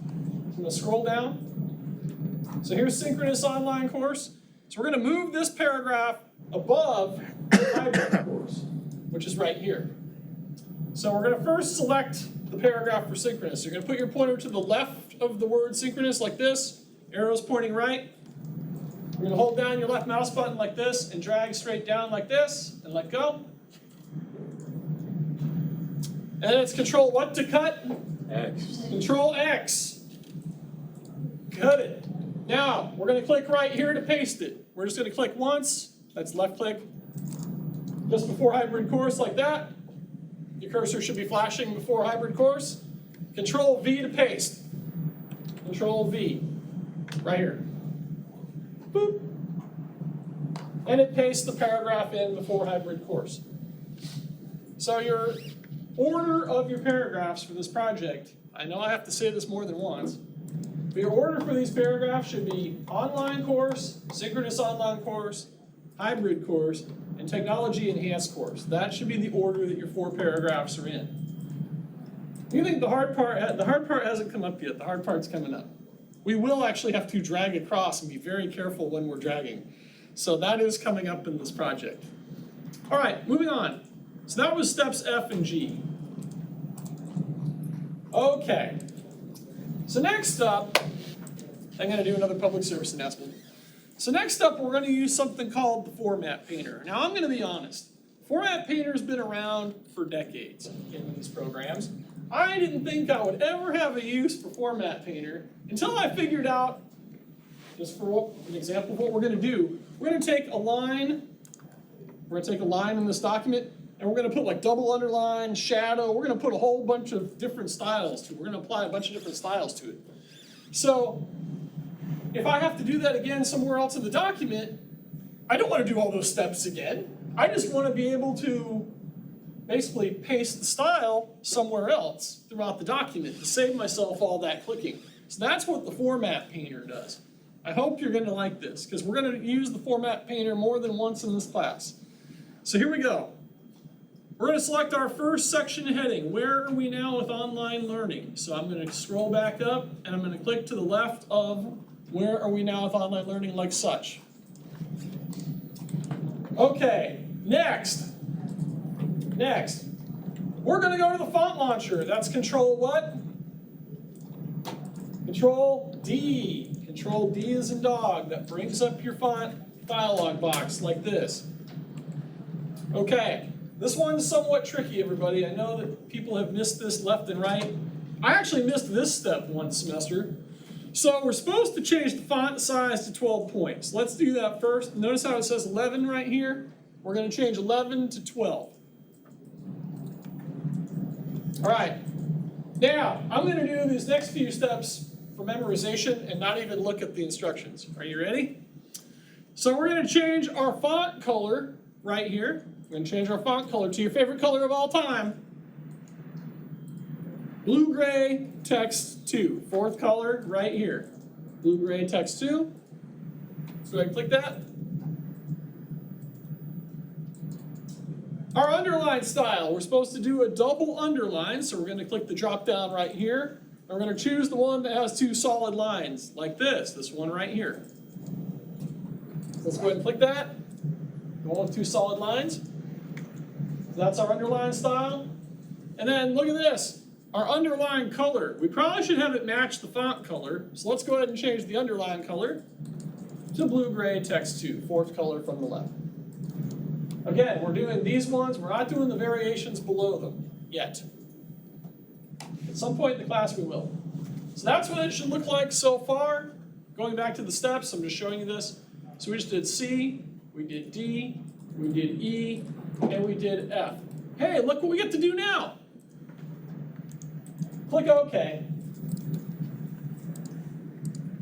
I'm going to scroll down. So here's synchronous online course. So we're going to move this paragraph above the hybrid course, which is right here. So we're going to first select the paragraph for synchronous. You're going to put your pointer to the left of the word synchronous like this, arrows pointing right. You're going to hold down your left mouse button like this and drag straight down like this and let go. And then it's Control what to cut? X. Control X. Cut it. Now, we're going to click right here to paste it. We're just going to click once. That's left click. Just before hybrid course like that. Your cursor should be flashing before hybrid course. Control V to paste. Control V. Right here. Boop. And it pastes the paragraph in before hybrid course. So your order of your paragraphs for this project, I know I have to say this more than once, but your order for these paragraphs should be online course, synchronous online course, hybrid course, and technology enhanced course. That should be the order that your 4 paragraphs are in. You think the hard part hasn't come up yet. The hard part's coming up. We will actually have to drag across and be very careful when we're dragging. So that is coming up in this project. All right, moving on. So that was steps F and G. Okay. So next up, I'm going to do another public service announcement. So next up, we're going to use something called the Format Painter. Now, I'm going to be honest. Format Painter's been around for decades in these programs. I didn't think I would ever have a use for Format Painter until I figured out, just for an example of what we're going to do, we're going to take a line, in this document, and we're going to put like double underline, shadow, we're going to put a whole bunch of different styles to it. We're going to apply a bunch of different styles to it. So if I have to do that again somewhere else in the document, I don't want to do all those steps again. I just want to be able to basically paste the style somewhere else throughout the document to save myself all that clicking. So that's what the Format Painter does. I hope you're going to like this, because we're going to use the Format Painter more than once in this class. So here we go. We're going to select our first section heading. Where are we now with online learning? So I'm going to scroll back up, and I'm going to click to the left of where are we now with online learning, like such. Okay, next. We're going to go to the font launcher. That's Control what? Control D. Control D as in dog. That brings up your font dialog box like this. Okay, this one's somewhat tricky, everybody. I know that people have missed this left and right. I actually missed this step one semester. So we're supposed to change the font size to 12 points. Let's do that first. Notice how it says 11 right here? We're going to change 11 to 12. All right. Now, I'm going to do these next few steps for memorization and not even look at the instructions. Are you ready? So we're going to change our font color right here. We're going to change our font color to your favorite color of all time. Blue gray text 2. Fourth color right here. Blue gray text 2. So I click that. Our underline style, we're supposed to do a double underline, so we're going to click the drop down right here. And we're going to choose the one that has two solid lines, like this one right here. Let's go ahead and click that. The one with two solid lines. So that's our underline style. And then look at this, our underline color. We probably should have it match the font color, so let's go ahead and change the underline color to blue gray text 2, fourth color from the left. Again, we're doing these ones, we're not doing the variations below them yet. At some point in the class we will. So that's what it should look like so far. Going back to the steps, I'm just showing you this. So we just did C, we did D, we did E, and we did F. Hey, look what we get to do now. Click OK.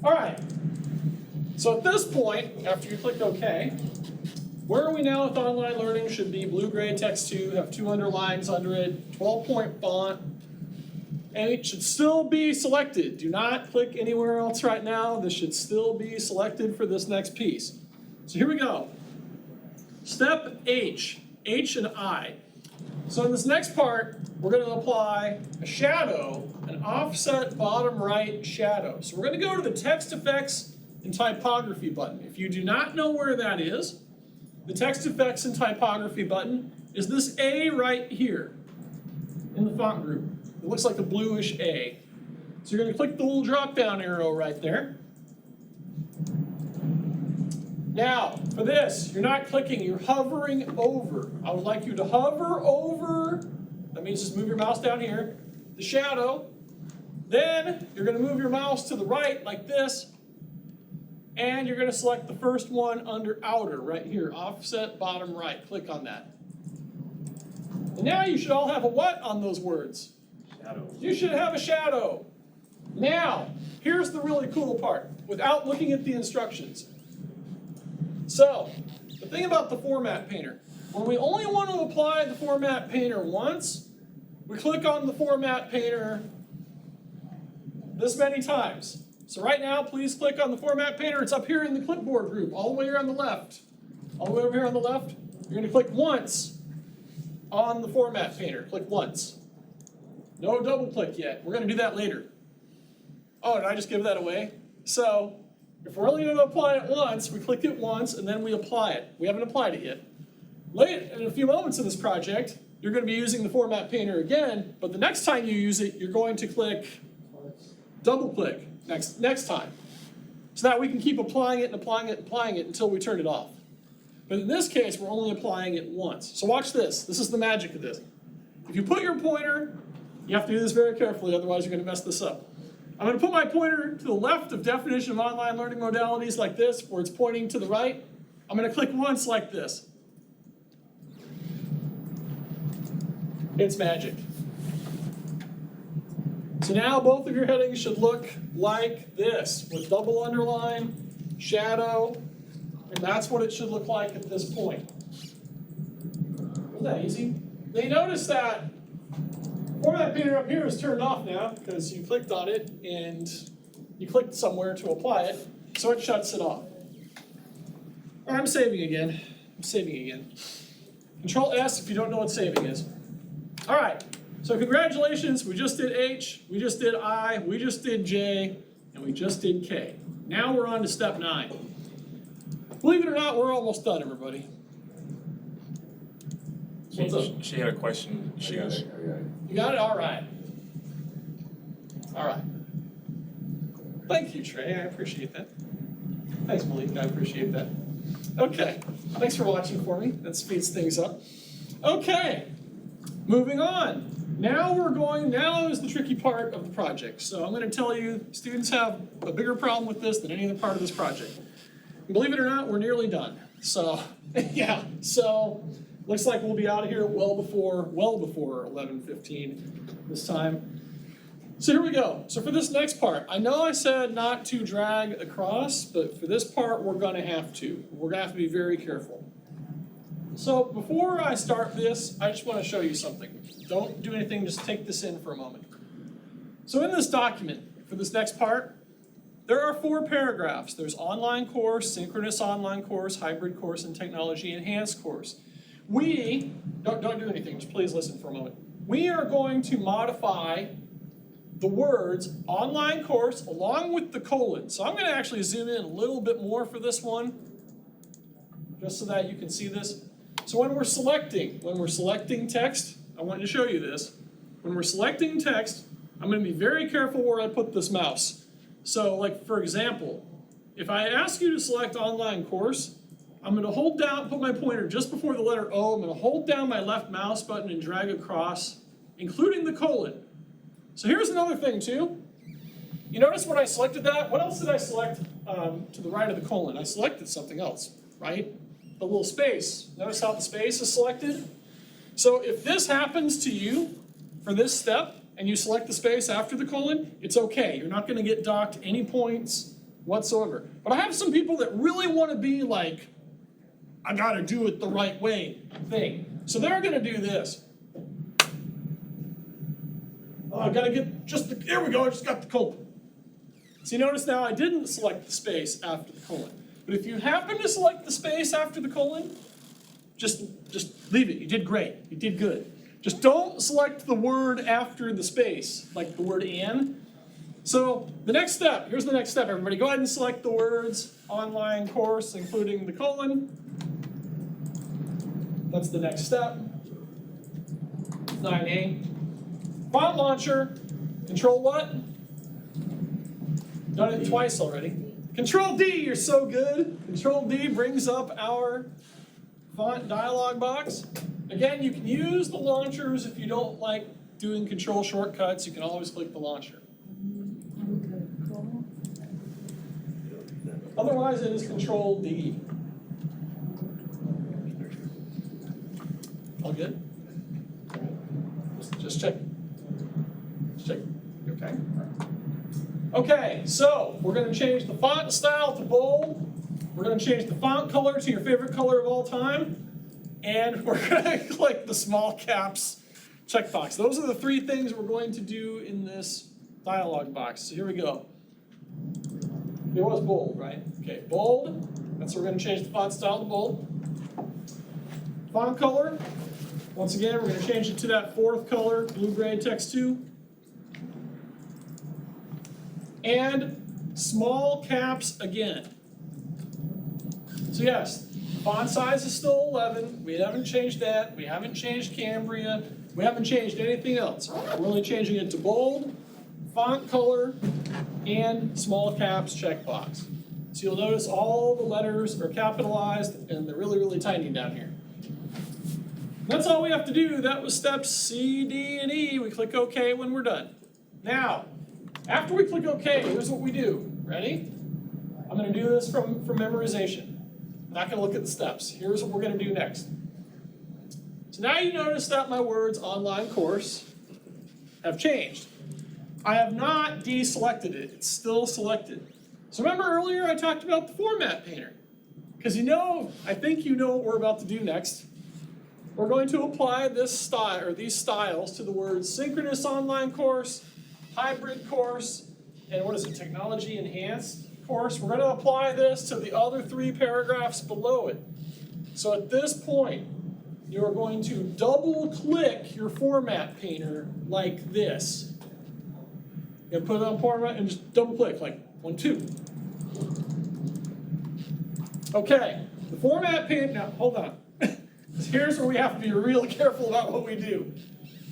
All right. So at this point, after you clicked OK, where are we now with online learning should be blue gray text 2, have two underlines under it, 12-point font, and it should still be selected. Do not click anywhere else right now. This should still be selected for this next piece. So here we go. Step H and I. So in this next part, we're going to apply a shadow, an offset bottom right shadow. So we're going to go to the text effects and typography button. If you do not know where that is, the text effects and typography button is this A right here in the font group. It looks like a bluish A. So you're going to click the little drop down arrow right there. Now, for this, you're not clicking, you're hovering over. I would like you to hover over, that means just move your mouse down here, the shadow. Then you're going to move your mouse to the right like this, and you're going to select the first one under outer right here, offset bottom right. Click on that. And now you should all have a what on those words? Shadow. You should have a shadow. Now, here's the really cool part, without looking at the instructions. So, the thing about the Format Painter, when we only want to apply the Format Painter once, we click on the Format Painter this many times. So right now, please click on the Format Painter. It's up here in the clipboard group, all the way here on the left. All the way over here on the left, you're going to click once on the Format Painter. Click once. No double click yet. We're going to do that later. Oh, did I just give that away? So, if we're only going to apply it once, we click it once and then we apply it. We haven't applied it yet. Later, in a few moments in this project, you're going to be using the Format Painter again, but the next time you use it, you're going to click double click next time. So that we can keep applying it and applying it and applying it until we turn it off. But in this case, we're only applying it once. So watch this. This is the magic of this. If you put your pointer You have to do this very carefully, otherwise you're going to mess this up. I'm going to put my pointer to the left of definition of online learning modalities like this, where it's pointing to the right. I'm going to click once like this. It's magic. So now both of your headings should look like this, with double underline, shadow, and that's what it should look like at this point. Wasn't that easy? Now you notice that format painter up here is turned off now because you clicked on it and you clicked somewhere to apply it, so it shuts it off. All right, I'm saving again. Control S if you don't know what saving is. All right, so congratulations, we just did H, we just did I, we just did J, and we just did K. Now we're on to step 9. Believe it or not, we're almost done, everybody. What's up? She had a question. She goes, You got it? All right. All right. Thank you, Trey. I appreciate that. Thanks, Malik. I appreciate that. Okay. Thanks for watching for me. That speeds things up. Okay. Moving on. Now is the tricky part of the project. So I'm going to tell you, students have a bigger problem with this than any other part of this project. And believe it or not, we're nearly done. So, yeah. So, looks like we'll be out of here well before 11:15 this time. So here we go. So for this next part, I know I said not to drag across, but for this part, we're going to have to. We're going to have to be very careful. So before I start this, I just want to show you something. Don't do anything, just take this in for a moment. So in this document, for this next part, there are 4 paragraphs. There's online course, synchronous online course, hybrid course, and technology enhanced course. We, don't do anything, just please listen for a moment. We are going to modify the words online course along with the colon. So I'm going to actually zoom in a little bit more for this one, just so that you can see this. So when we're selecting text, I want to show you this. When we're selecting text, I'm going to be very careful where I put this mouse. So like for example, if I ask you to select online course, I'm going to hold down, put my pointer just before the letter O. I'm going to hold down my left mouse button and drag across, including the colon. So here's another thing too. You notice when I selected that, what else did I select to the right of the colon? I selected something else, right? The little space. Notice how the space is selected? So if this happens to you for this step, and you select the space after the colon, it's okay. You're not going to get docked any points whatsoever. But I have some people that really want to be like, I got to do it the right way thing. So they're going to do this. Oh, I got to get here we go, I just got the colon. So you notice now I didn't select the space after the colon. But if you happen to select the space after the colon, just leave it. You did great. You did good. Just don't select the word after the space, like the word "and." So the next step, here's the next step, everybody. Go ahead and select the words online course, including the colon. That's the next step. 9A. Font launcher, control what? Done it twice already. Control D, you're so good. Control D brings up our font dialog box. Again, you can use the launchers if you don't like doing control shortcuts. You can always click the launcher. Otherwise, it is Control D. All good? Just check. Just check. You okay? Okay, so we're going to change the font style to bold. We're going to change the font color to your favorite color of all time. And we're going to click the small caps checkbox. Those are the 3 things we're going to do in this dialog box. So here we go. It was bold, right? Okay, bold. That's where we're going to change the font style to bold. Font color. Once again, we're going to change it to that 4th color, blue gray text 2. And small caps again. So yes, font size is still 11. We haven't changed that. We haven't changed Cambria. We haven't changed anything else. We're only changing it to bold, font color, and small caps checkbox. So you'll notice all the letters are capitalized and they're really, really tiny down here. That's all we have to do. That was steps C, D, and E. We click OK when we're done. Now, after we click OK, here's what we do. Ready? I'm going to do this from memorization. I'm not going to look at the steps. Here's what we're going to do next. So now you notice that my words online course have changed. I have not deselected it. It's still selected. So remember earlier I talked about the format painter. Because I think you know what we're about to do next. We're going to apply this style or these styles to the words synchronous online course, hybrid course, and what is it, technology enhanced course. We're going to apply this to the other 3 paragraphs below it. So at this point, you're going to double click your format painter like this. You put it on format and just double click like 1, 2. Okay, the format painter, now hold on. Here's where we have to be real careful about what we do.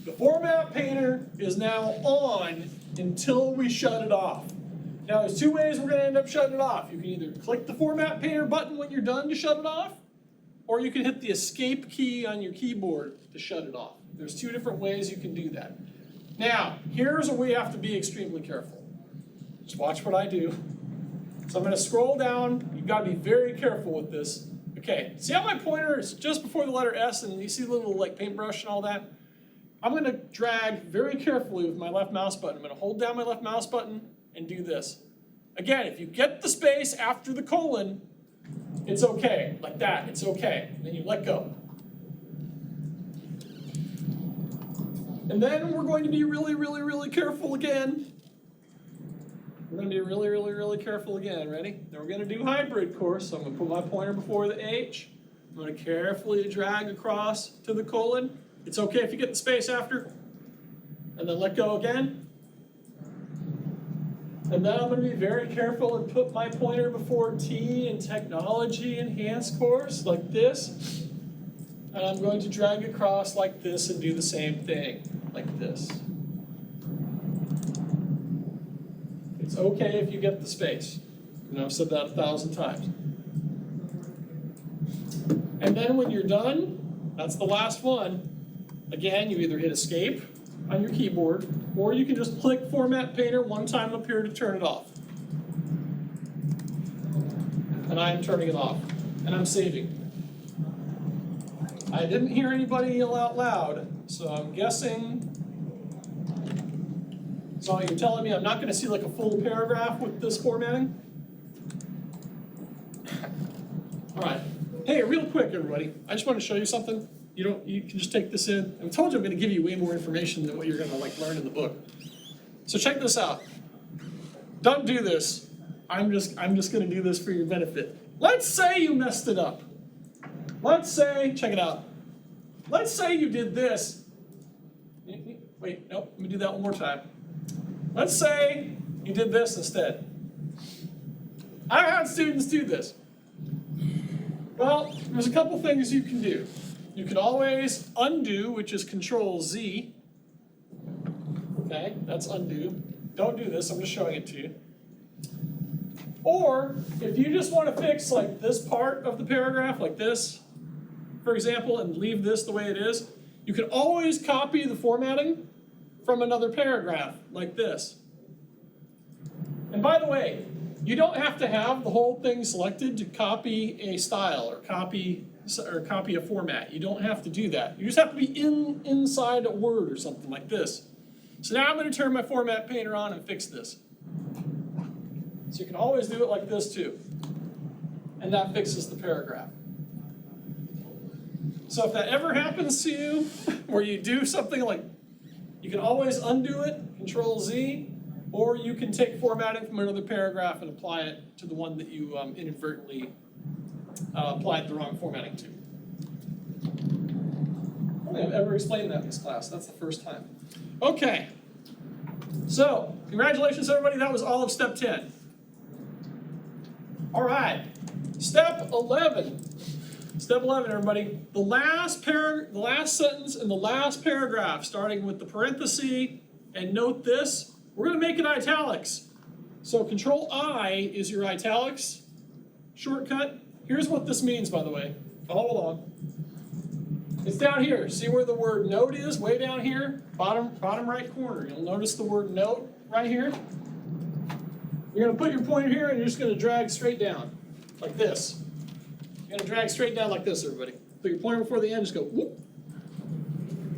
The format painter is now on until we shut it off. Now there's 2 ways we're going to end up shutting it off. You can either click the format painter button when you're done to shut it off, or you can hit the escape key on your keyboard to shut it off. There's 2 different ways you can do that. Now, here's where we have to be extremely careful. Just watch what I do. So I'm going to scroll down. You've got to be very careful with this. Okay, see how my pointer is just before the letter S and you see the little like paintbrush and all that? I'm going to drag very carefully with my left mouse button. I'm going to hold down my left mouse button and do this. Again, if you get the space after the colon, it's okay. Like that, it's okay. Then you let go. And then we're going to be really, really, really careful again. We're going to be really, really, really careful again. Ready? Then we're going to do hybrid course. So I'm going to put my pointer before the H. I'm going to carefully drag across to the colon. It's okay if you get the space after. And then let go again. And then I'm going to be very careful and put my pointer before T in technology enhanced course like this. And I'm going to drag across like this and do the same thing like this. It's okay if you get the space. I've said that 1,000 times. And then when you're done, that's the last one. Again, you either hit escape on your keyboard, or you can just click Format Painter 1 time up here to turn it off. And I am turning it off, and I'm saving. I didn't hear anybody yell out loud, so I'm guessing. So you're telling me I'm not going to see like a full paragraph with this formatting? All right. Hey, real quick, everybody. I just want to show you something. You can just take this in. I told you I'm going to give you way more information than what you're going to like learn in the book. So check this out. Don't do this. I'm just going to do this for your benefit. Let's say you messed it up. Let's say, check it out. Let's say you did this. Wait, nope, let me do that one more time. Let's say you did this instead. I've had students do this. Well, there's a couple things you can do. You can always undo, which is Control Z. Okay, that's undo. Don't do this, I'm just showing it to you. Or, if you just want to fix like this part of the paragraph, like this, for example, and leave this the way it is, you can always copy the formatting from another paragraph, like this. And by the way, you don't have to have the whole thing selected to copy a style or copy a format. You don't have to do that. You just have to be inside a word or something like this. So now I'm going to turn my format painter on and fix this. So you can always do it like this too. And that fixes the paragraph. So if that ever happens to you, where you do something like, you can always undo it, Control Z, or you can take formatting from another paragraph and apply it to the one that you inadvertently applied the wrong formatting to. I don't think I've ever explained that in this class. That's the first time. Okay. So, congratulations everybody. That was all of step 10. All right. Step 11. Step 11, everybody. The last sentence in the last paragraph, starting with the parenthesis, and note this, we're going to make it italics. So Control I is your italics shortcut. Here's what this means, by the way. Follow along. It's down here. See where the word note is? Way down here, bottom right corner. You'll notice the word note right here. You're going to put your pointer here and you're just going to drag straight down, like this. You're going to drag straight down like this, everybody. Put your pointer before the end, just go whoop.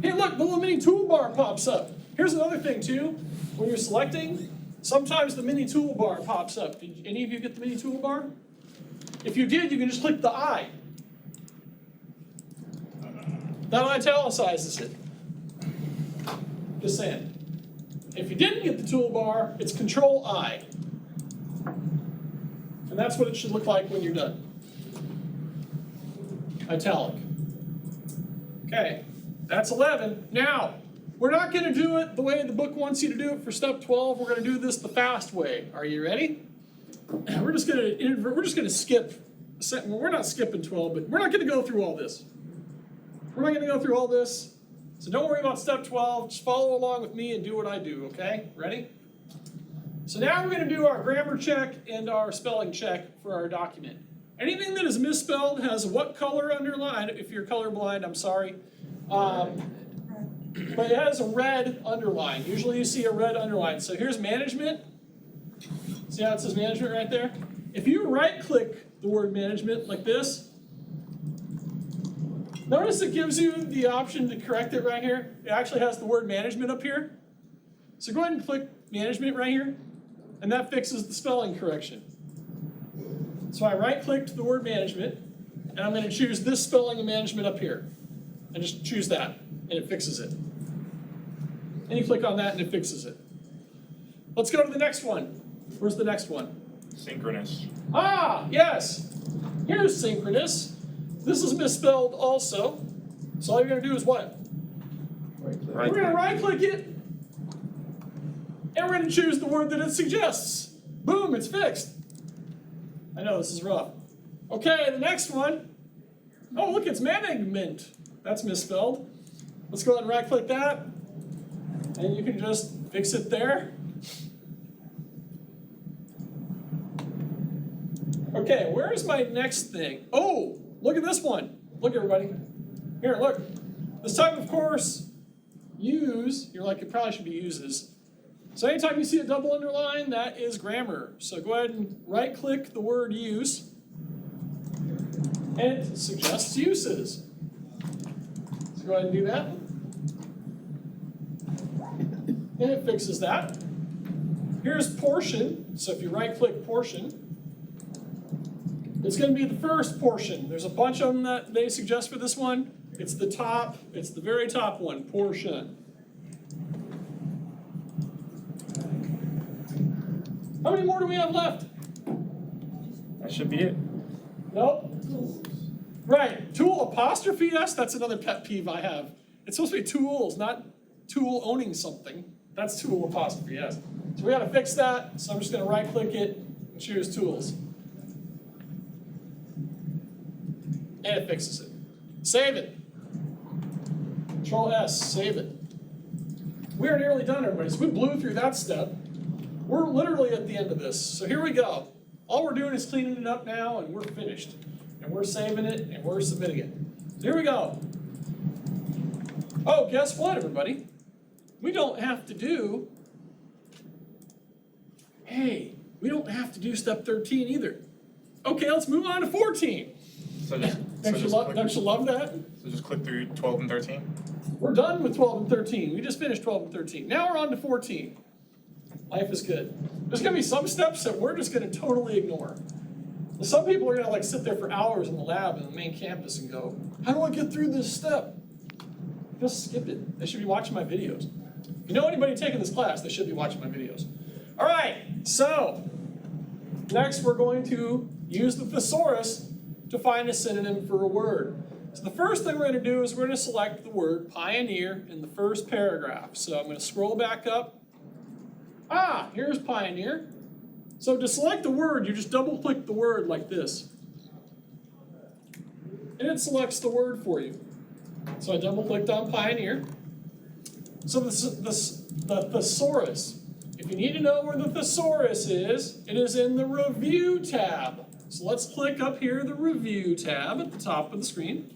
Hey, look, the little mini toolbar pops up. Here's another thing, too. When you're selecting, sometimes the mini toolbar pops up. Did any of you get the mini toolbar? If you did, you can just click the I. That italicizes it. Just saying. If you didn't get the toolbar, it's Control I. And that's what it should look like when you're done. Italic. Okay, that's 11. Now, we're not going to do it the way the book wants you to do it for step 12. We're going to do this the fast way. Are you ready? We're just going to skip. We're not skipping 12, but we're not going to go through all this. We're not going to go through all this. So don't worry about step 12. Just follow along with me and do what I do, okay? Ready? So now we're going to do our grammar check and our spelling check for our document. Anything that is misspelled has what color underline? If you're colorblind, I'm sorry. But it has a red underline. Usually you see a red underline. So here's management. See how it says management right there? If you right-click the word management like this, notice it gives you the option to correct it right here. It actually has the word management up here. So go ahead and click management right here, and that fixes the spelling correction. So I right-clicked the word management, and I'm going to choose this spelling of management up here. And just choose that, and it fixes it. And you click on that, and it fixes it. Let's go to the next one. Where's the next one? Synchronous. Ah, yes. Here's synchronous. This is misspelled also. So all you're going to do is what? We're going to right-click it, and we're going to choose the word that it suggests. Boom, it's fixed. I know this is rough. Okay, the next one. Oh, look, it's management. That's misspelled. Let's go ahead and right-click that, and you can just fix it there. Okay, where's my next thing? Oh, look at this one. Look, everybody. Here, look. This time, of course, use, you're like, it probably should be uses. So anytime you see a double underline, that is grammar. So go ahead and right-click the word use, and it suggests uses. So go ahead and do that. And it fixes that. Here's portion. So if you right-click portion, it's going to be the first portion. There's a bunch of them that they suggest for this one. It's the top, it's the very top one, portion. How many more do we have left? That should be it. Nope. Right, tool apostrophe S, that's another pet peeve I have. It's supposed to be tools, not tool owning something. That's tool apostrophe S. So we got to fix that, so I'm just going to right-click it and choose tools. And it fixes it. Save it. Control S, save it. We are nearly done, everybody. So we blew through that step. We're literally at the end of this. So here we go. All we're doing is cleaning it up now, and we're finished. And we're saving it, and we're submitting it. So here we go. Oh, guess what, everybody? We don't have to do, we don't have to do step 13 either. Okay, let's move on to 14. Don't you love that? So just click through 12 and 13? We're done with 12 and 13. We just finished 12 and 13. Now we're on to 14. Life is good. There's going to be some steps that we're just going to totally ignore. Some people are going to like sit there for hours in the lab in the main campus and go, how do I get through this step? Just skip it. They should be watching my videos. If you know anybody taking this class, they should be watching my videos. All right, so next we're going to use the thesaurus to find a synonym for a word. So the first thing we're going to do is we're going to select the word pioneer in the first paragraph. So I'm going to scroll back up. Ah, here's pioneer. So to select the word, you just double click the word like this. And it selects the word for you. So I double clicked on pioneer. So the thesaurus, if you need to know where the thesaurus is, it is in the review tab. So let's click up here, the review tab at the top of the screen.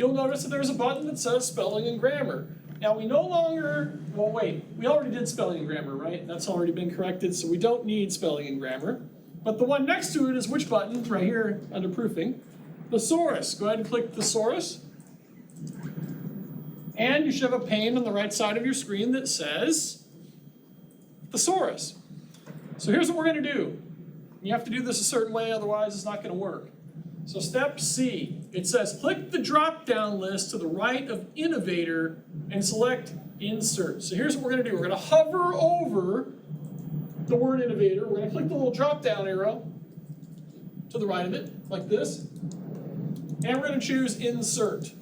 you'll notice that there's a button that says spelling and grammar. Now we no longer, well wait, we already did spelling and grammar, right? That's already been corrected, so we don't need spelling and grammar. But the one next to it is which button? Right here under proofing. Thesaurus. Go ahead and click Thesaurus. And you should have a pane on the right side of your screen that says Thesaurus. So here's what we're going to do. You have to do this a certain way, otherwise it's not going to work. So step C, it says click the drop-down list to the right of Innovator and select Insert. So here's what we're going to do. We're going to hover over the word Innovator. We're going to click the little drop-down arrow to the right of it, like this. And we're going to choose Insert.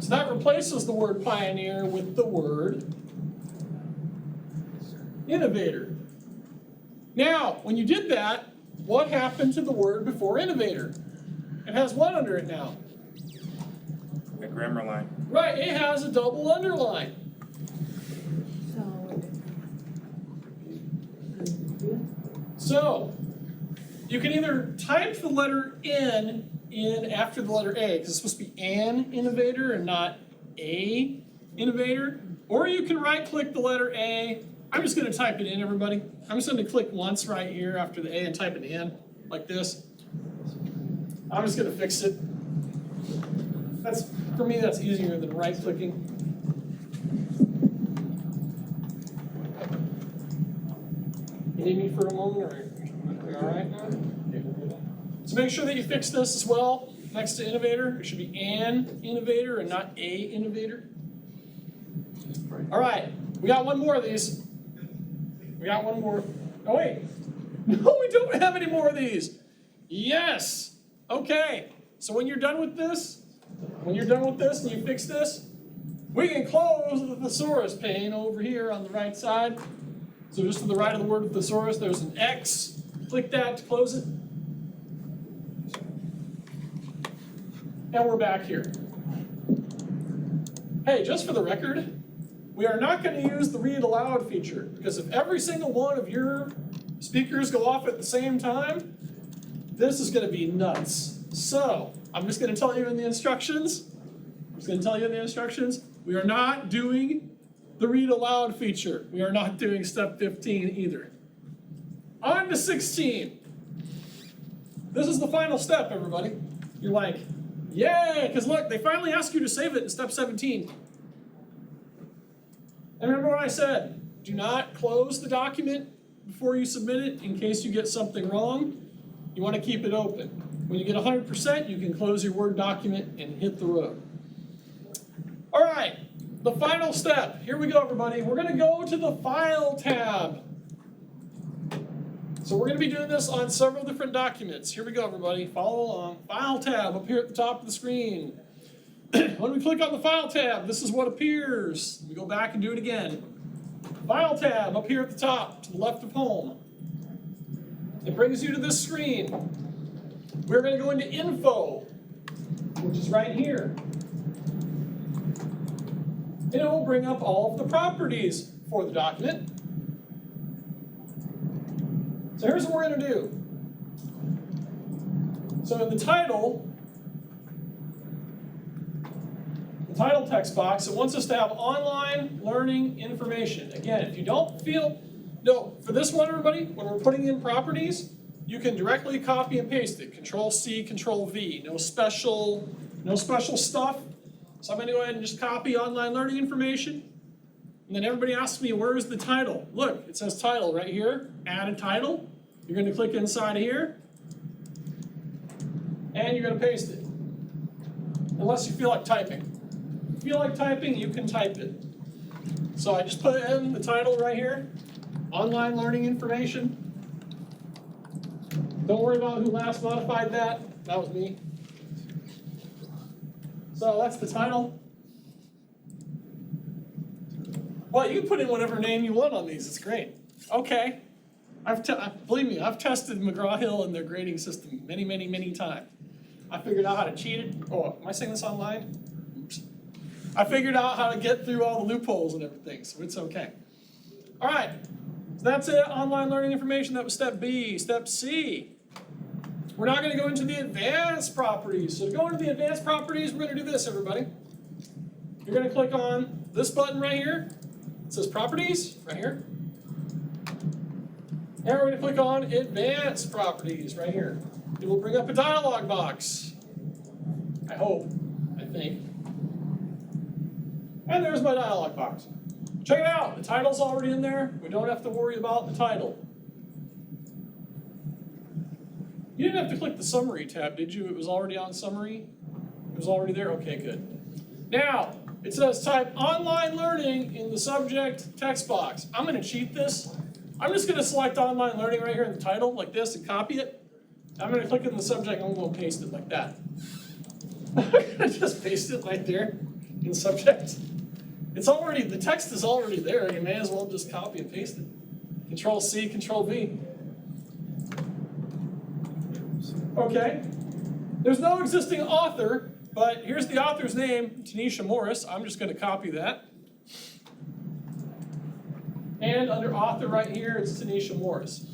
So that replaces the word Pioneer with the word Innovator. Now, when you did that, what happened to the word before Innovator? It has what under it now? A grammar line. Right, it has a double underline. So, you can either type the letter N in after the letter A, because it's supposed to be an innovator and not a innovator, or you can right-click the letter A. I'm just going to type it in, everybody. I'm just going to click once right here after the A and type it in, like this. I'm just going to fix it. For me, that's easier than right-clicking. You need me for a moment, or are we all right now? So make sure that you fix this as well. Next to innovator, it should be an innovator and not a innovator. All right, we got one more of these. We got one more. Oh wait, no, we don't have any more of these. Yes. Okay. So when you're done with this, and you fix this, we can close the thesaurus pane over here on the right side. So just to the right of the word thesaurus, there's an X. Click that to close it. And we're back here. Hey, just for the record, we are not going to use the read aloud feature, because if every single one of your speakers go off at the same time, this is going to be nuts. So, I'm just going to tell you in the instructions, we are not doing the read aloud feature. We are not doing step 15 either. On to 16. This is the final step, everybody. You're like, yay, because look, they finally ask you to save it in step 17. And remember what I said, do not close the document before you submit it in case you get something wrong. You want to keep it open. When you get 100%, you can close your Word document and hit the road. All right, the final step. Here we go, everybody. We're going to go to the File tab. So we're going to be doing this on several different documents. Here we go, everybody. Follow along. File tab up here at the top of the screen. When we click on the File tab, this is what appears. We go back and do it again. File tab up here at the top, to the left of home. It brings you to this screen. We're going to go into Info, which is right here. And it will bring up all of the properties for the document. So here's what we're going to do. So in the title text box, it wants us to have online learning information. Again, if you don't feel, no, for this one, everybody, when we're putting in properties, you can directly copy and paste it. Control-C, Control-V. No special stuff. So I'm going to go ahead and just copy online learning information. And then everybody asks me, where's the title? Look, it says title right here. Add a title. You're going to click inside of here. And you're going to paste it. Unless you feel like typing. If you feel like typing, you can type it. So I just put in the title right here. Online learning information. Don't worry about who last modified that. That was me. So that's the title. Well, you can put in whatever name you want on these. It's great. Okay. Believe me, I've tested McGraw-Hill and their grading system many, many, many times. I figured out how to cheat it. Oh, am I saying this online? Oops. I figured out how to get through all the loopholes and everything, so it's okay. All right. So that's it. Online learning information. That was step B. Step C. We're not gonna go into the advanced properties. So to go into the advanced properties, we're gonna do this, everybody. You're gonna click on this button right here. It says properties, right here. And we're gonna click on advanced properties, right here. It will bring up a dialog box. I hope, I think. And there's my dialog box. Check it out, the title's already in there. We don't have to worry about the title. You didn't have to click the summary tab, did you? It was already on summary? It was already there? Okay, good. Now, it says type online learning in the subject text box. I'm gonna cheat this. I'm just gonna select online learning right here in the title, like this, and copy it. I'm gonna click in the subject, and I'm gonna paste it like that. I'm gonna just paste it right there in the subject. It's already, the text is already there. You may as well just copy and paste it. Control C, Control V. Okay. There's no existing author, but here's the author's name, Tanisha Morris. I'm just gonna copy that. And under author right here, it's Tanisha Morris.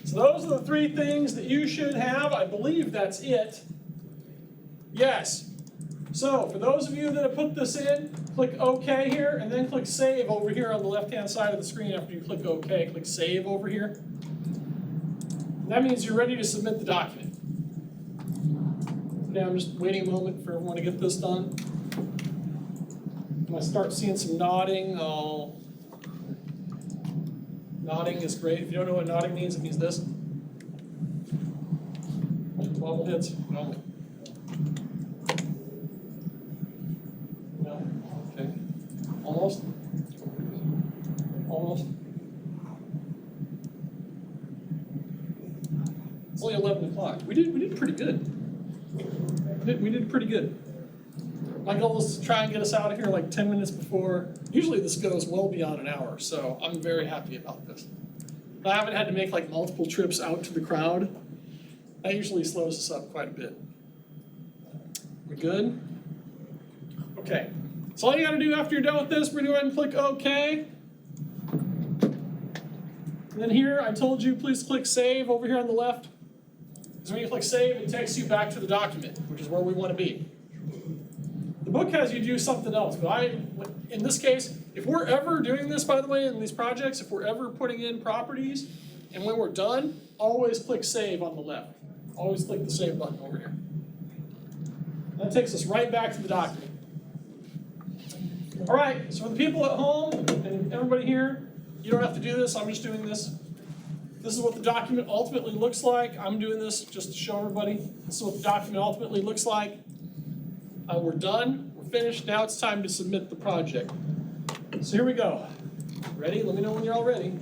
So those are the three things that you should have. I believe that's it. Yes. So for those of you that have put this in, click OK here, and then click Save over here on the left-hand side of the screen after you click OK. Click Save over here. And that means you're ready to submit the document. Now I'm just waiting a moment for everyone to get this done. When I start seeing some nodding, nodding is great. If you don't know what nodding means, it means this. Bobbleheads, no. No, okay. Almost. Almost. It's only 11 o'clock. We did pretty good. We did pretty good. My goal is to try and get us out of here like 10 minutes before. Usually this goes well beyond an hour, so I'm very happy about this. I haven't had to make like multiple trips out to the crowd. That usually slows us up quite a bit. We good? Okay. So all you gotta do after you're done with this, we're gonna go ahead and click OK. And then here, I told you, please click Save over here on the left. Because when you click Save, it takes you back to the document, which is where we want to be. The book has you do something else, but in this case, if we're ever doing this, by the way, in these projects, if we're ever putting in properties, and when we're done, always click Save on the left. Always click the Save button over here. That takes us right back to the document. All right, so for the people at home, and everybody here, you don't have to do this, I'm just doing this. This is what the document ultimately looks like. I'm doing this just to show everybody. This is what the document ultimately looks like. We're done, we're finished, now it's time to submit the project. So here we go. Ready? Let me know when you're all ready.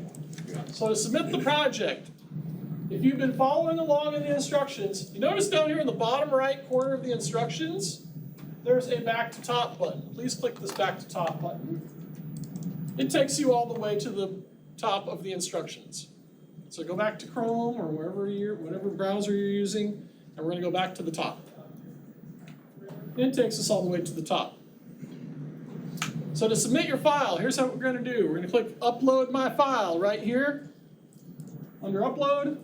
So to submit the project, if you've been following along in the instructions, you notice down here in the bottom right corner of the instructions, there's a back to top button. Please click this back to top button. It takes you all the way to the top of the instructions. So go back to Chrome or whatever browser you're using, and we're going to go back to the top. And it takes us all the way to the top. So to submit your file, here's how we're going to do. We're going to click Upload My File right here. Under Upload,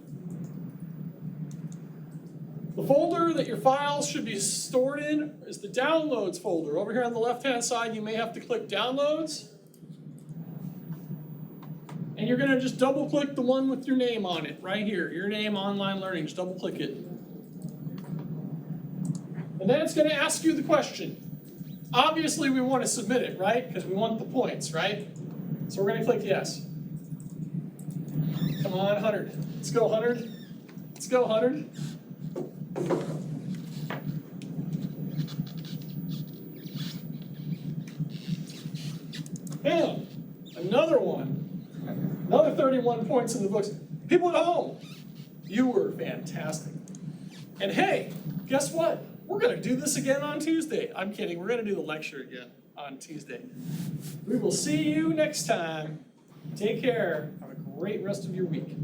the folder that your files should be stored in is the Downloads folder. Over here on the left-hand side, you may have to click Downloads. And you're going to just double-click the one with your name on it, right here. Your name, Online Learning, just double-click it. And then it's going to ask you the question. Obviously, we want to submit it, right? Because we want the points, right? So we're going to click Yes. Come on, 100. Let's go, 100. Let's go, 100. And another one. Another 31 points in the books. People at home, you were fantastic. And hey, guess what? We're going to do this again on Tuesday. I'm kidding. We're going to do the lecture again on Tuesday. We will see you next time. Take care. Have a great rest of your week.